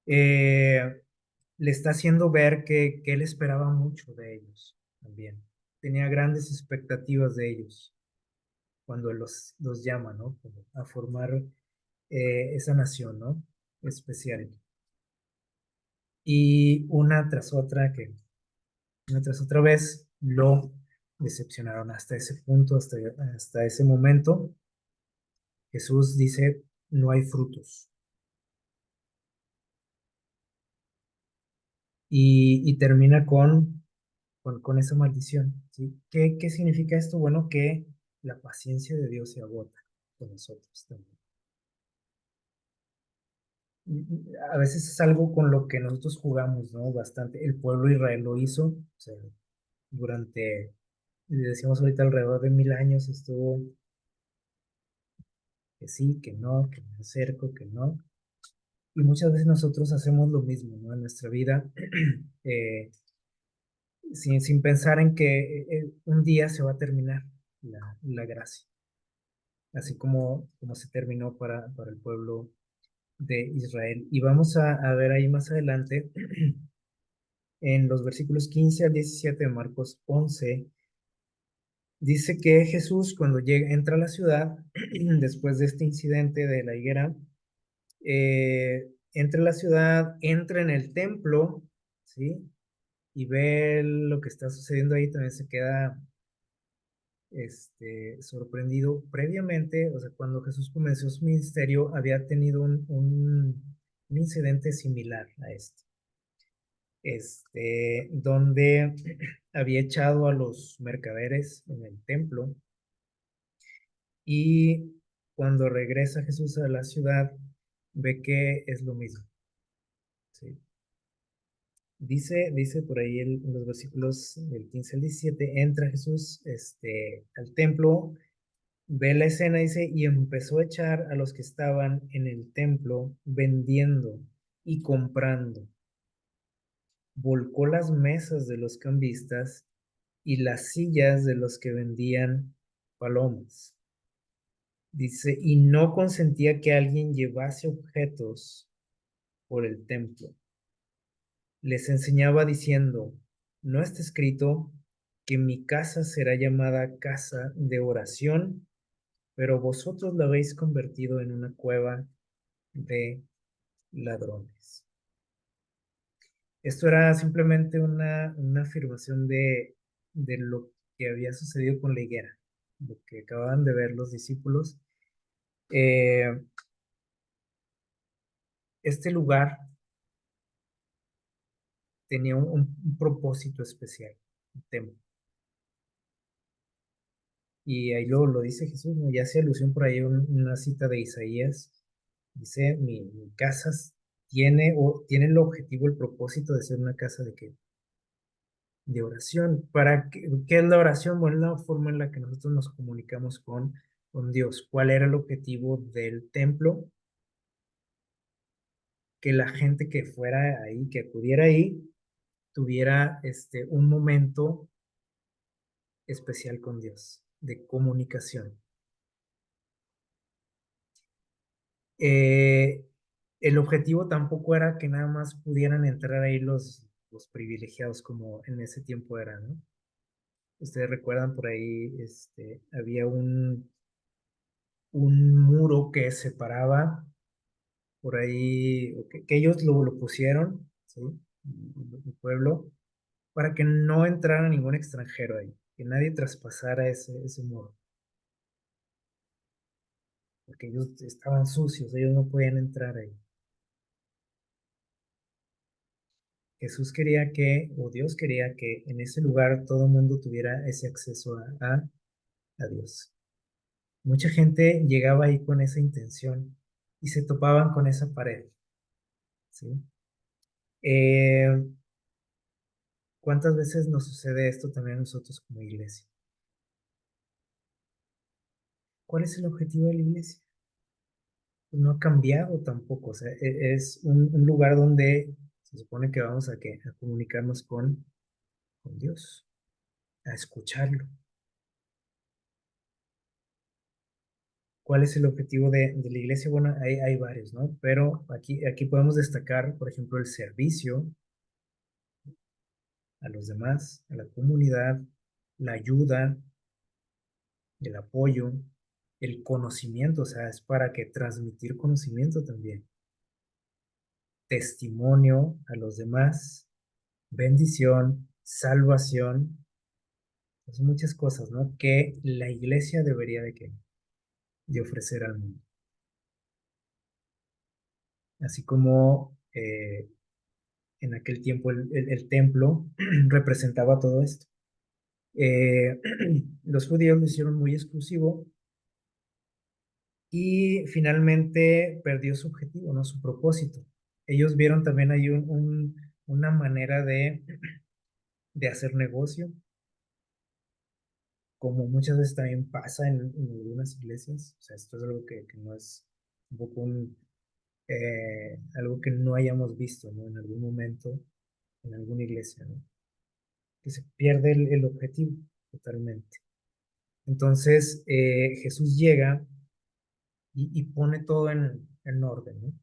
eh, le está haciendo ver que él esperaba mucho de ellos también. Tenía grandes expectativas de ellos cuando él los llama, ¿no? Como a formar esa nación, ¿no? Especial. Y una tras otra vez lo decepcionaron hasta ese punto, hasta ese momento. Jesús dice, no hay frutos. Y termina con esa maldición, ¿sí? ¿Qué significa esto? Bueno, que la paciencia de Dios se agota con nosotros también. A veces es algo con lo que nosotros jugamos, ¿no? Bastante. El pueblo de Israel lo hizo, o sea, durante, decimos ahorita, alrededor de 1000 años estuvo que sí, que no, que me acerco, que no. Y muchas veces nosotros hacemos lo mismo, ¿no? En nuestra vida, eh, sin pensar en que un día se va a terminar la gracia, así como se terminó para el pueblo de Israel. Y vamos a ver ahí más adelante, en los versículos 15 al 17 de Marcos 11, dice que Jesús cuando entra a la ciudad, después de este incidente de la higuera, entra a la ciudad, entra en el templo, ¿sí? Y ve lo que está sucediendo ahí, también se queda sorprendido. Previamente, o sea, cuando Jesús comenzó su ministerio, había tenido un incidente similar a este, donde había echado a los mercaderes en el templo y cuando regresa Jesús a la ciudad, ve que es lo mismo, ¿sí? Dice por ahí en los versículos del 15 al 17, entra Jesús al templo, ve la escena, dice, y empezó a echar a los que estaban en el templo vendiendo y comprando. Volcó las mesas de los cambistas y las sillas de los que vendían palomas. Dice, y no consentía que alguien llevase objetos por el templo. Les enseñaba diciendo, ¿no está escrito que mi casa será llamada casa de oración, pero vosotros la habéis convertido en una cueva de ladrones? Esto era simplemente una afirmación de lo que había sucedido con la higuera, lo que acababan de ver los discípulos. Eh, este lugar tenía un propósito especial, un tema. Y ahí lo dice Jesús, ¿no? Ya hace alusión por ahí a una cita de Isaías. Dice, mi casa tiene el objetivo, el propósito de ser una casa de qué? De oración. ¿Qué es la oración? Bueno, es la forma en la que nosotros nos comunicamos con Dios. ¿Cuál era el objetivo del templo? Que la gente que fuera ahí, que acudiera ahí, tuviera un momento especial con Dios, de comunicación. Eh, el objetivo tampoco era que nada más pudieran entrar ahí los privilegiados como en ese tiempo era, ¿no? Ustedes recuerdan por ahí, había un muro que separaba por ahí, que ellos lo pusieron, ¿sí? El pueblo, para que no entrara ningún extranjero ahí, que nadie traspasara ese muro, porque ellos estaban sucios, ellos no podían entrar ahí. Jesús quería o Dios quería que en ese lugar todo el mundo tuviera ese acceso a Dios. Mucha gente llegaba ahí con esa intención, y se topaban con esa pared, ¿sí? Eh, ¿Cuántas veces nos sucede esto también a nosotros como iglesia? ¿Cuál es el objetivo de la iglesia? Pues no ha cambiado tampoco, o sea, es un lugar donde se supone que vamos a comunicarnos con Dios, a escucharlo. ¿Cuál es el objetivo de la iglesia? Bueno, hay varios, ¿no? Pero aquí podemos destacar, por ejemplo, el servicio a los demás, a la comunidad, la ayuda, el apoyo, el conocimiento, o sea, es para que transmitir conocimiento también, testimonio a los demás, bendición, salvación, son muchas cosas, ¿no? Que la iglesia debería de ofrecer al mundo. Así como en aquel tiempo el templo representaba todo esto. Eh, los judíos lo hicieron muy exclusivo y finalmente perdió su objetivo, ¿no? Su propósito. Ellos vieron también ahí una manera de hacer negocio, como muchas veces también pasa en algunas iglesias. O sea, esto es algo que no es un poco algo que no hayamos visto, ¿no? En algún momento, en alguna iglesia, ¿no? Que se pierde el objetivo totalmente. Entonces, Jesús llega y pone todo en orden, ¿no?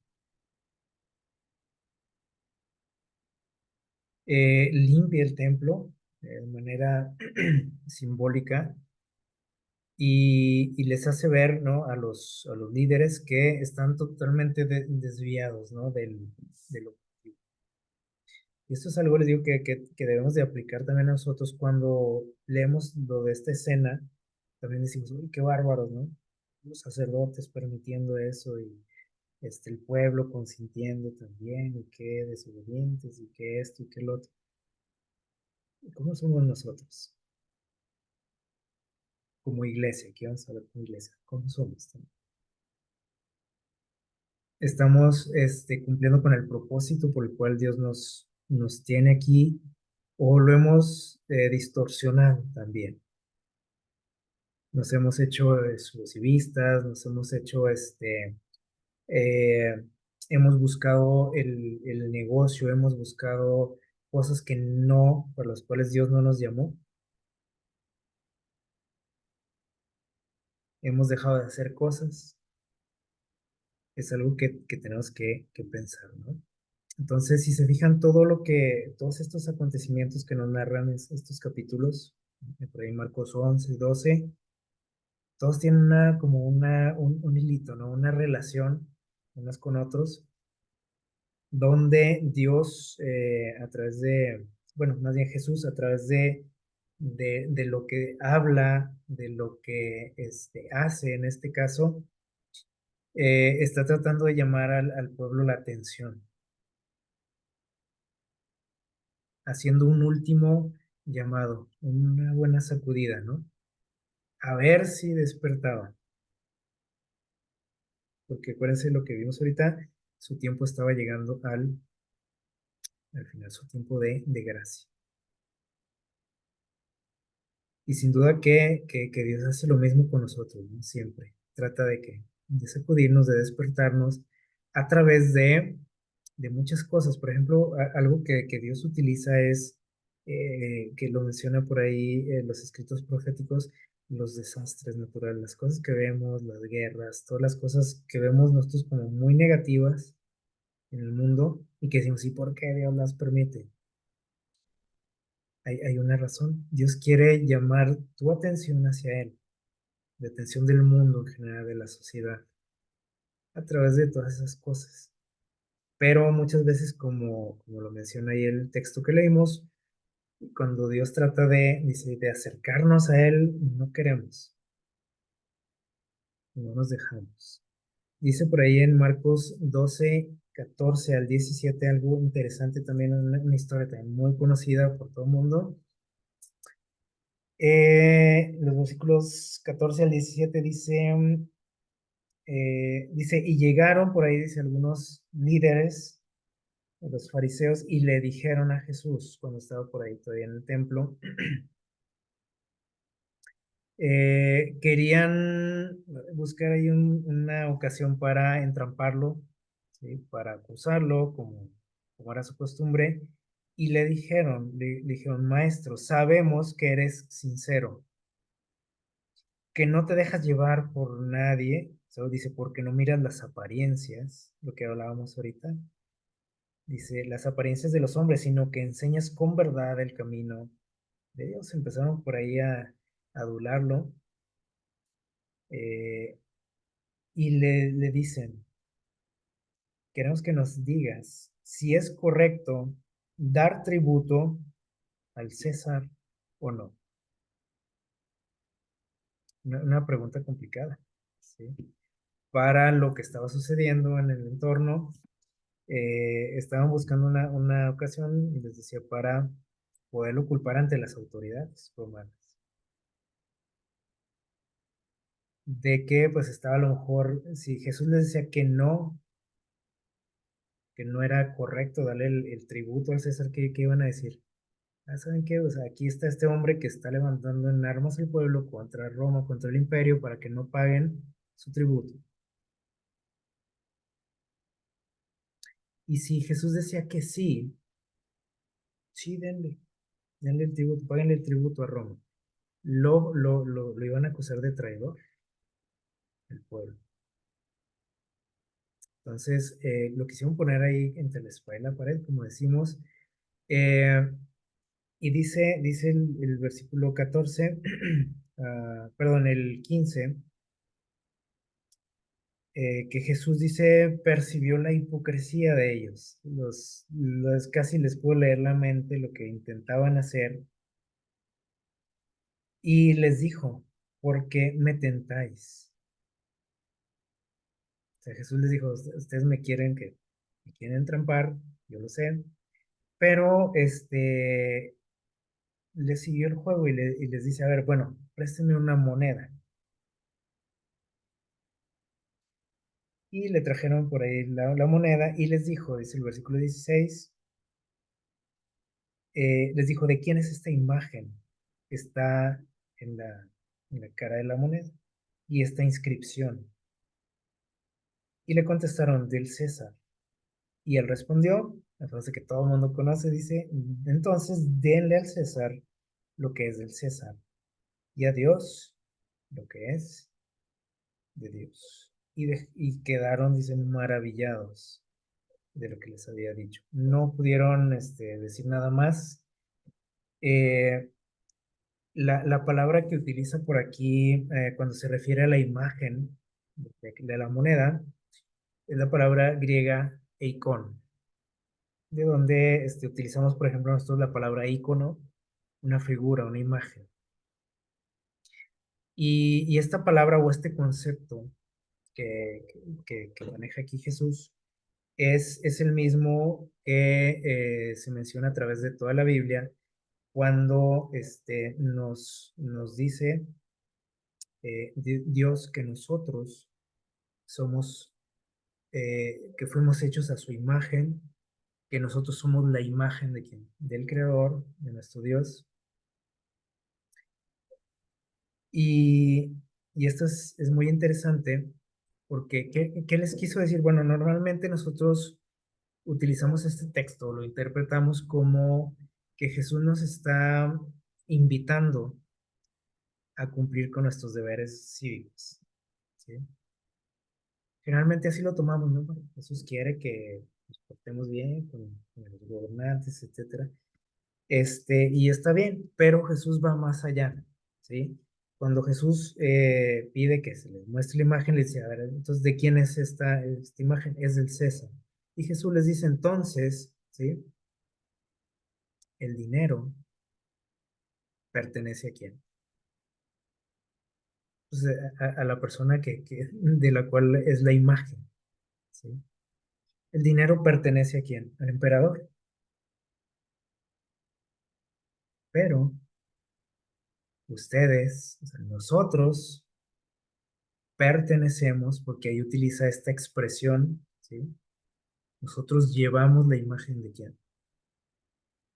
Limpia el templo de manera simbólica y les hace ver, ¿no? A los líderes que están totalmente desviados, ¿no? Del objetivo. Y esto es algo, les digo, que debemos de aplicar también a nosotros cuando leemos lo de esta escena. También decimos, uy, qué bárbaros, ¿no? Los sacerdotes permitiendo eso y el pueblo consintiendo también, y qué desobedientes, y qué esto y qué lo otro. ¿Cómo somos nosotros como iglesia? Aquí vamos a hablar como iglesia. ¿Cómo somos también? ¿Estamos cumpliendo con el propósito por el cual Dios nos tiene aquí o lo hemos distorsionado también? Nos hemos hecho exclusivistas, nos hemos hecho, eh, hemos buscado el negocio, hemos buscado cosas que no, por las cuales Dios no nos llamó. Hemos dejado de hacer cosas. Es algo que tenemos que pensar, ¿no? Entonces, si se fijan todos estos acontecimientos que nos narran estos capítulos, por ahí Marcos 11, 12, todos tienen como un hilito, ¿no? Una relación unos con otros, donde Dios, a través bueno, más bien Jesús, a través de lo que habla, de lo que hace en este caso, está tratando de llamar al pueblo la atención, haciendo un último llamado, una buena sacudida, ¿no? A ver si despertaban, porque acuérdense lo que vimos ahorita, su tiempo estaba llegando al final, su tiempo de gracia. Y sin duda que Dios hace lo mismo con nosotros, ¿no? Siempre. Trata de sacudirnos, de despertarnos a través de muchas cosas. Por ejemplo, algo que Dios utiliza es, que lo menciona por ahí los escritos proféticos, los desastres naturales, las cosas que vemos, las guerras, todas las cosas que vemos nosotros como muy negativas en el mundo y que decimos, ¿y por qué Dios las permite? Hay una razón. Dios quiere llamar tu atención hacia Él, la atención del mundo en general, de la sociedad, a través de todas esas cosas. Pero muchas veces, como lo menciona ahí el texto que leímos, cuando Dios trata dice, de acercarnos a Él, no queremos, no nos dejamos. Dice por ahí en Marcos 12, 14 al 17 algo interesante también, una historia también muy conocida por todo el mundo. Los versículos 14 al 17 dice, Dice, y llegaron por ahí, dice, algunos líderes de los fariseos y le dijeron a Jesús, cuando estaba por ahí todavía en el templo, querían buscar ahí una ocasión para entramparlo, ¿sí? Para acusarlo, como era su costumbre, y le dijeron, maestro, sabemos que eres sincero, que no te dejas llevar por nadie, solo dice, porque no miras las apariencias, lo que hablábamos ahorita, dice, las apariencias de los hombres, sino que enseñas con verdad el camino de Dios. Empezaron por ahí a adularlo, eh, y le dicen, queremos que nos digas si es correcto dar tributo al César o no. Una pregunta complicada, ¿sí? Para lo que estaba sucediendo en el entorno, estaban buscando una ocasión, y les decía, para poderlo culpar ante las autoridades romanas. De que pues estaba a lo mejor, si Jesús les decía que no era correcto darle el tributo al César, ¿qué iban a decir? Ah, ¿saben qué? O sea, aquí está este hombre que está levantando en armas al pueblo contra Roma, contra el imperio, para que no paguen su tributo. Y si Jesús decía que sí, sí, denle el tributo, páguenle el tributo a Roma. Lo iban a acusar de traidor, el pueblo. Entonces, lo quisieron poner ahí entre la espada y la pared, como decimos. eh, y dice el versículo 14, perdón, el 15, que Jesús dice, percibió la hipocresía de ellos. Casi les puedo leer la mente lo que intentaban hacer y les dijo, ¿por qué me tentáis? O sea, Jesús les dijo, ustedes me quieren entrampar, yo lo sé, pero les siguió el juego y les dice, a ver, bueno, présteme una moneda. Y le trajeron por ahí la moneda y les dijo, dice el versículo 16, les dijo, ¿de quién es esta imagen que está en en la cara de la moneda? Y esta inscripción. Y le contestaron, del César. Y él respondió, la frase que todo el mundo conoce, dice, entonces denle al César lo que es del César y a Dios lo que es de Dios. Y quedaron, dicen, maravillados de lo que les había dicho. No pudieron decir nada más. Eh, la palabra que utiliza por aquí, cuando se refiere a la imagen de la moneda, es la palabra griega eikon, de donde utilizamos, por ejemplo, nosotros la palabra icono, una figura, una imagen. Y esta palabra o este concepto que, que maneja aquí Jesús es el mismo que se menciona a través de toda la Biblia cuando nos dice Dios que nosotros somos, que fuimos hechos a su imagen, que nosotros somos la imagen de quién, del Creador, de nuestro Dios. Y, y esto es muy interesante porque ¿qué les quiso decir? Bueno, normalmente nosotros utilizamos este texto, lo interpretamos como que Jesús nos está invitando a cumplir con nuestros deberes cívicos, ¿sí? Generalmente así lo tomamos, ¿no? Jesús quiere que nos portemos bien con los gobernantes, etcétera. Y está bien, pero Jesús va más allá, ¿sí? Cuando Jesús pide que se les muestre la imagen, le dice, a ver, entonces, ¿de quién es esta imagen? Es del César. Y Jesús les dice, entonces, ¿sí? El dinero pertenece a quién? Pues a la persona de la cual es la imagen, ¿sí? El dinero pertenece a quién? Al emperador. Pero ustedes, o sea, nosotros, pertenecemos, porque ahí utiliza esta expresión, ¿sí? Nosotros llevamos la imagen de quién,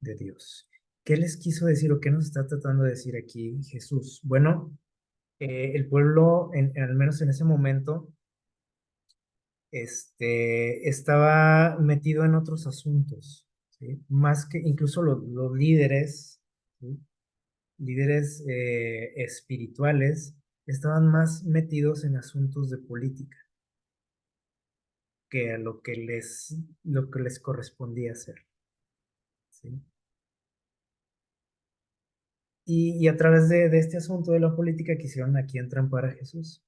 de Dios. ¿Qué les quiso decir o qué nos está tratando de decir aquí Jesús? Bueno, el pueblo, al menos en ese momento, estaba metido en otros asuntos, ¿sí? Más que incluso los líderes, ¿sí? Líderes espirituales, estaban más metidos en asuntos de política que a lo que les correspondía hacer, ¿sí? Y a través de este asunto de la política quisieron aquí entrampar a Jesús.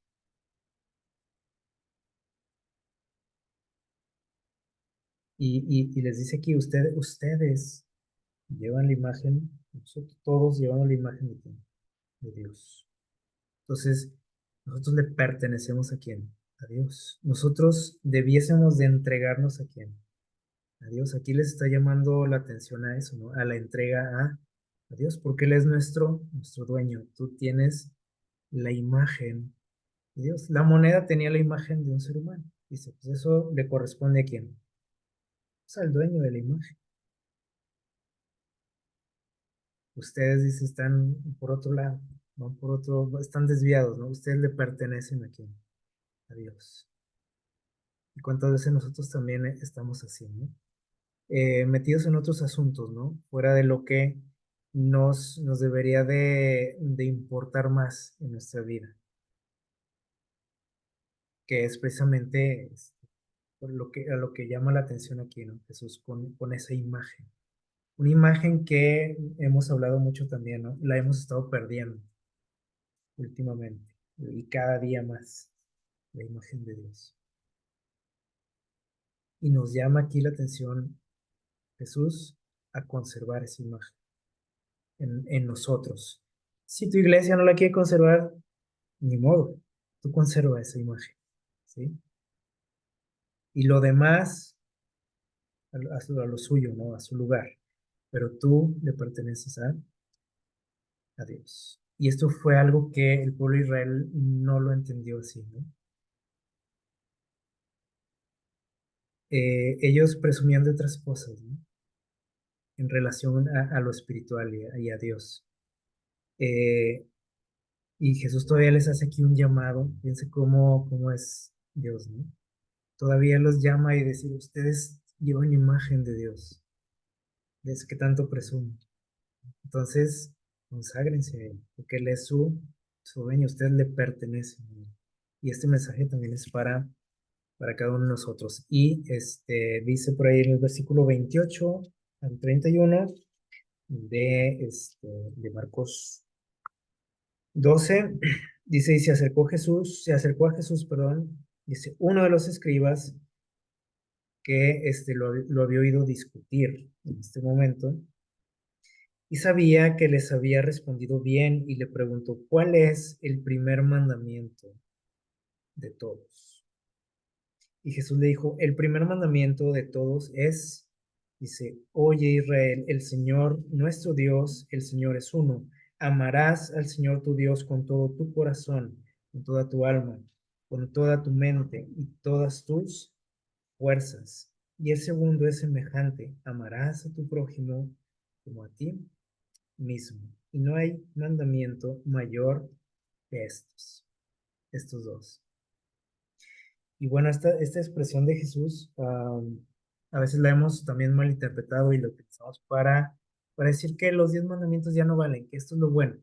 Y les dice aquí, ustedes llevan la imagen, nosotros todos llevamos la imagen de Dios. Entonces, nosotros le pertenecemos a quién? A Dios. Nosotros debiésemos de entregarnos a quién? A Dios. Aquí les está llamando la atención a eso, ¿no? A la entrega a Dios, porque Él es nuestro dueño. Tú tienes la imagen de Dios. La moneda tenía la imagen de un ser humano. Dice, pues eso le corresponde a quién? Pues al dueño de la imagen. Ustedes, dice, están por otro lado, ¿no? Por otro, están desviados, ¿no? Ustedes le pertenecen a quién? A Dios. Y cuántas veces nosotros también estamos así, ¿no? Metidos en otros asuntos, ¿no? Fuera de lo que nos debería de importar más en nuestra vida, que es precisamente por a lo que llama la atención aquí, ¿no? Jesús con esa imagen. Una imagen que hemos hablado mucho también, ¿no? La hemos estado perdiendo últimamente y cada día más, la imagen de Dios. Y nos llama aquí la atención Jesús a conservar esa imagen en nosotros. Si tu iglesia no la quiere conservar, ni modo, tú conserva esa imagen, ¿sí? Y lo demás, a lo suyo, ¿no? A su lugar. Pero tú le perteneces a Dios. Y esto fue algo que el pueblo de Israel no lo entendió así, ¿no? Ellos presumían de otras cosas, ¿no? En relación a lo espiritual y a Dios. Eh, y Jesús todavía les hace aquí un llamado, fíjense cómo es Dios, ¿no? Todavía los llama y dice, ustedes llevan imagen de Dios, de eso que tanto presumen. Entonces, conságrense a Él, porque Él es su dueño, ustedes le pertenecen a Él. Y este mensaje también es para cada uno de nosotros. Y dice por ahí en el versículo 28 al 31 de Marcos 12, dice, y se acercó a Jesús, perdón, dice, uno de los escribas que lo había oído discutir en este momento y sabía que les había respondido bien y le preguntó, ¿cuál es el primer mandamiento de todos? Y Jesús le dijo, el primer mandamiento de todos es, dice, oye Israel, el Señor nuestro Dios, el Señor es uno. Amarás al Señor tu Dios con todo tu corazón, con toda tu alma, con toda tu mente y todas tus fuerzas. Y el segundo es semejante, amarás a tu prójimo como a ti mismo. Y no hay mandamiento mayor que estos dos. Y bueno, esta expresión de Jesús a veces la hemos también malinterpretado y lo utilizamos para decir que los 10 mandamientos ya no valen, que esto es lo bueno,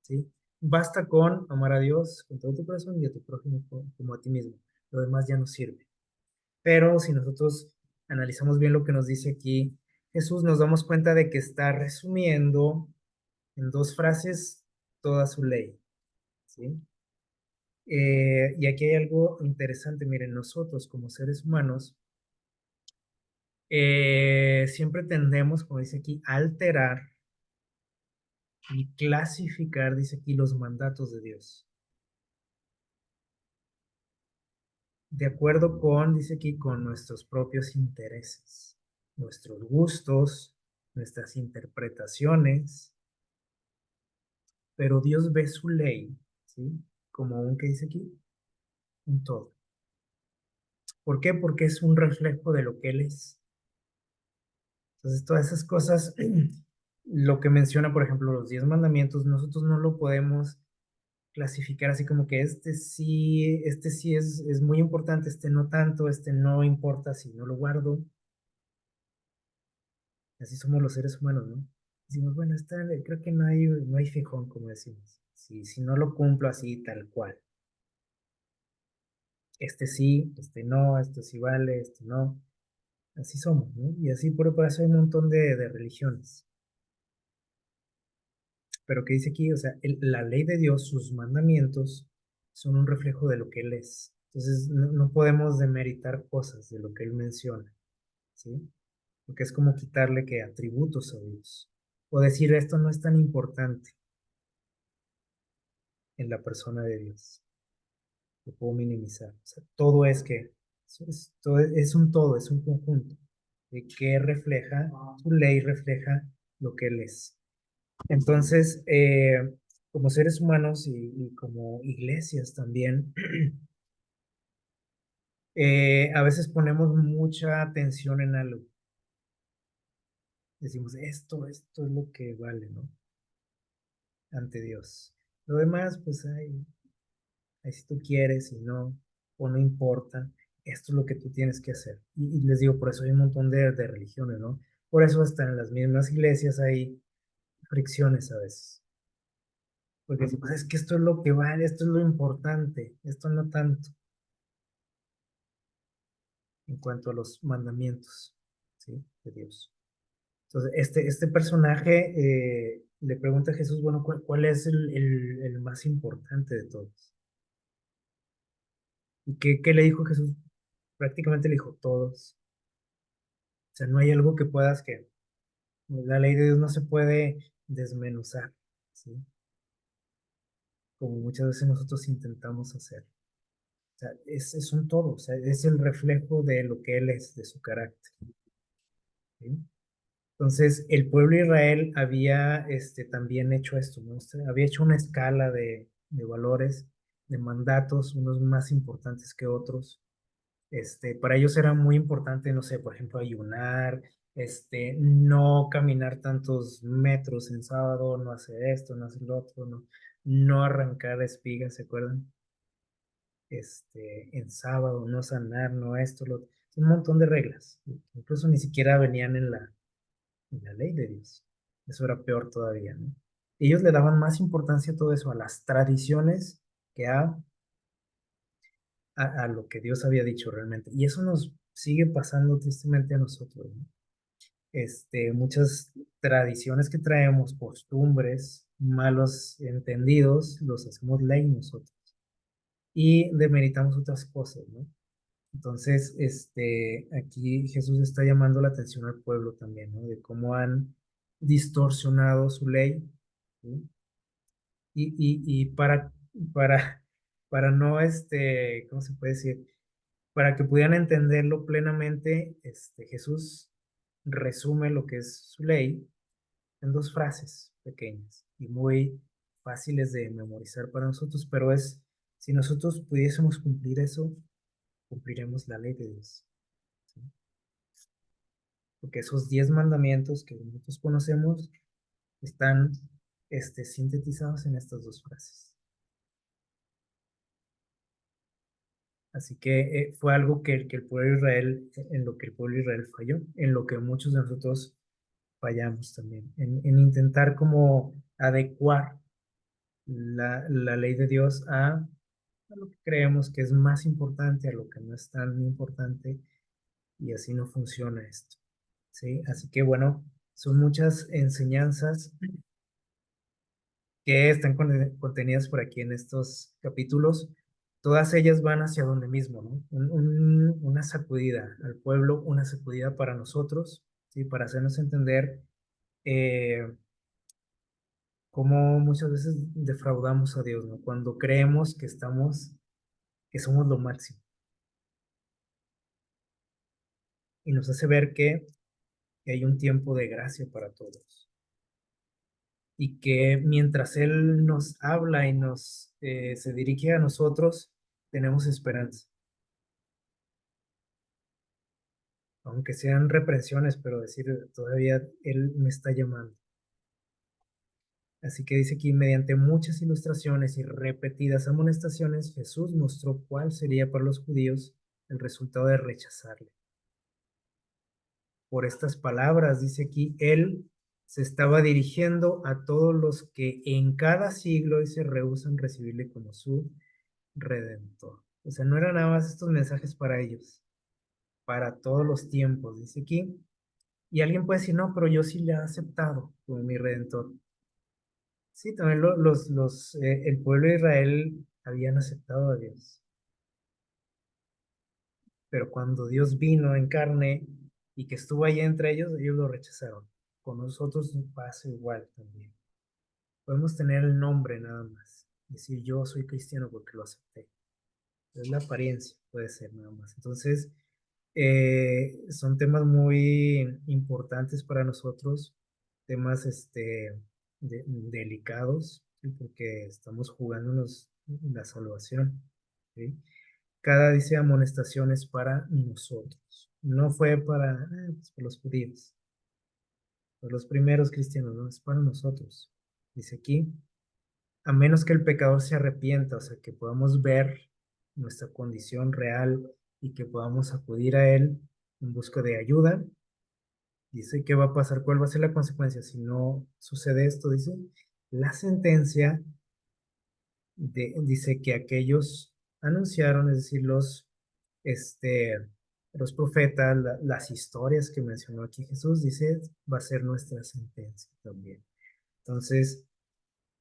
¿sí? Basta con amar a Dios con todo tu corazón y a tu prójimo como a ti mismo. Lo demás ya no sirve. Pero si nosotros analizamos bien lo que nos dice aquí Jesús, nos damos cuenta de que está resumiendo en dos frases toda su ley, ¿sí? Y aquí hay algo interesante, miren, nosotros como seres humanos siempre tendemos, como dice aquí, a alterar y clasificar, dice aquí, los mandatos de Dios. De acuerdo con, dice aquí, con nuestros propios intereses, nuestros gustos, nuestras interpretaciones, pero Dios ve su ley, ¿sí? Como un que dice aquí, un todo. ¿Por qué? Porque es un reflejo de lo que Él es. Entonces, todas esas cosas, lo que menciona, por ejemplo, los 10 mandamientos, nosotros no lo podemos clasificar así como que este sí es muy importante, este no tanto, este no importa si no lo guardo. Así somos los seres humanos, ¿no? Decimos, bueno, creo que no hay fijón, como decimos. Si no lo cumplo así, tal cual. Este sí, este no, esto sí vale, este no. Así somos, ¿no? Y así por eso hay un montón de religiones. Pero que dice aquí, o sea, la ley de Dios, sus mandamientos, son un reflejo de lo que Él es. Entonces, no podemos demeritar cosas de lo que Él menciona, ¿sí? Porque es como quitarle que atributos a Dios. O decir, esto no es tan importante en la persona de Dios. Lo puedo minimizar. O sea, todo es que, es un todo, es un conjunto de que refleja, su ley refleja lo que Él es. Entonces, como seres humanos y como iglesias también, a veces ponemos mucha atención en algo. Decimos, esto es lo que vale, ¿no? Ante Dios. Lo demás, pues ahí si tú quieres, si no, o no importa, esto es lo que tú tienes que hacer. Y les digo, por eso hay un montón de religiones, ¿no? Por eso hasta en las mismas iglesias hay fricciones a veces. Porque si, pues es que esto es lo que vale, esto es lo importante, esto no tanto en cuanto a los mandamientos, ¿sí? De Dios. Entonces, este personaje le pregunta a Jesús, bueno, ¿cuál es el más importante de todos? ¿Y qué le dijo Jesús? Prácticamente le dijo todos. O sea, no hay algo que puedas que la ley de Dios no se puede desmenuzar, ¿sí? Como muchas veces nosotros intentamos hacer. O sea, es un todo, o sea, es el reflejo de lo que Él es, de su carácter, ¿sí? Entonces, el pueblo de Israel había también hecho esto, ¿no? Había hecho una escala de valores, de mandatos, unos más importantes que otros. Para ellos era muy importante, no sé, por ejemplo, ayunar, no caminar tantos metros en sábado, no hacer esto, no hacer lo otro, no arrancar espigas, ¿se acuerdan? En sábado, no sanar, no esto, lo otro. Un montón de reglas, incluso ni siquiera venían en la ley de Dios. Eso era peor todavía, ¿no? Ellos le daban más importancia a todo eso, a las tradiciones, que a lo que Dios había dicho realmente. Y eso nos sigue pasando tristemente a nosotros, ¿no? Muchas tradiciones que traemos, costumbres, malos entendidos, los hacemos ley nosotros y demeritamos otras cosas, ¿no? Entonces, aquí Jesús está llamando la atención al pueblo también, ¿no? De cómo han distorsionado su ley, ¿sí? Y para no, ¿cómo se puede decir? Para que pudieran entenderlo plenamente, Jesús resume lo que es su ley en dos frases pequeñas y muy fáciles de memorizar para nosotros, pero si nosotros pudiésemos cumplir eso, cumpliremos la ley de Dios, ¿sí? Porque esos 10 mandamientos que nosotros conocemos están, sintetizados en estas dos frases. Así que fue algo que el pueblo de Israel, en lo que el pueblo de Israel falló, en lo que muchos de nosotros fallamos también, en intentar como adecuar la ley de Dios a lo que creemos que es más importante, a lo que no es tan importante, y así no funciona esto, ¿sí? Así que bueno, son muchas enseñanzas que están contenidas por aquí en estos capítulos. Todas ellas van hacia donde mismo, ¿no? Una sacudida al pueblo, una sacudida para nosotros, ¿sí? Para hacernos entender eh, cómo muchas veces defraudamos a Dios, ¿no? Cuando creemos que somos lo máximo, y nos hace ver que hay un tiempo de gracia para todos y que mientras Él nos habla y se dirige a nosotros, tenemos esperanza, aunque sean reprensiones, pero decir, todavía Él me está llamando. Así que dice aquí, mediante muchas ilustraciones y repetidas amonestaciones, Jesús mostró cuál sería para los judíos el resultado de rechazarle. Por estas palabras, dice aquí, Él se estaba dirigiendo a todos los que en cada siglo y se rehúsan recibirle como su redentor. O sea, no eran nada más estos mensajes para ellos, para todos los tiempos, dice aquí. Y alguien puede decir, no, pero yo sí le he aceptado como mi redentor. Sí, también el pueblo de Israel habían aceptado a Dios, pero cuando Dios vino en carne y que estuvo ahí entre ellos lo rechazaron. Con nosotros pasa igual también. Podemos tener el nombre nada más, decir yo soy cristiano porque lo acepté. Es la apariencia, puede ser nada más. Entonces, son temas muy importantes para nosotros, temas delicados, ¿sí? Porque estamos jugándonos la salvación. ¿Sí? Cada dice amonestación es para nosotros. No fue para pues, para los judíos, para los primeros cristianos, no, es para nosotros. Dice aquí, a menos que el pecador se arrepienta, o sea, que podamos ver nuestra condición real y que podamos acudir a Él en busca de ayuda. Dice, ¿qué va a pasar? ¿Cuál va a ser la consecuencia si no sucede esto? Dice, la sentencia dice que aquellos anunciaron, es decir, este, los profetas, las historias que mencionó aquí Jesús, dice, va a ser nuestra sentencia también. Entonces,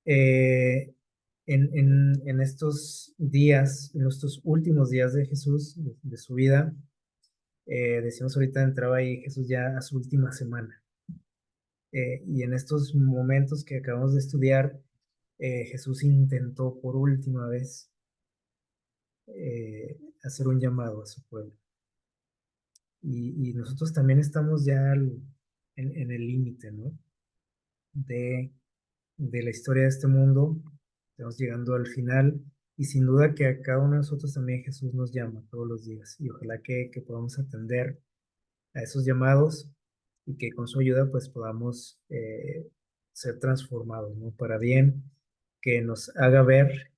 eh, en estos días, en estos últimos días de Jesús, de su vida, decimos ahorita entraba ahí Jesús ya a su última semana. Y en estos momentos que acabamos de estudiar, Jesús intentó por última vez hacer un llamado a su pueblo. Y nosotros también estamos ya en el límite, ¿no? De, de la historia de este mundo. Estamos llegando al final y sin duda que a cada uno de nosotros también Jesús nos llama todos los días y ojalá que podamos atender a esos llamados y que con su ayuda pues podamos ser transformados, ¿no? Para bien, que nos haga ver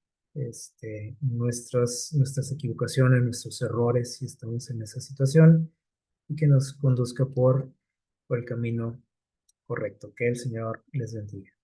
nuestras equivocaciones, nuestros errores si estamos en esa situación y que nos conduzca por el camino correcto. Que el Señor les bendiga.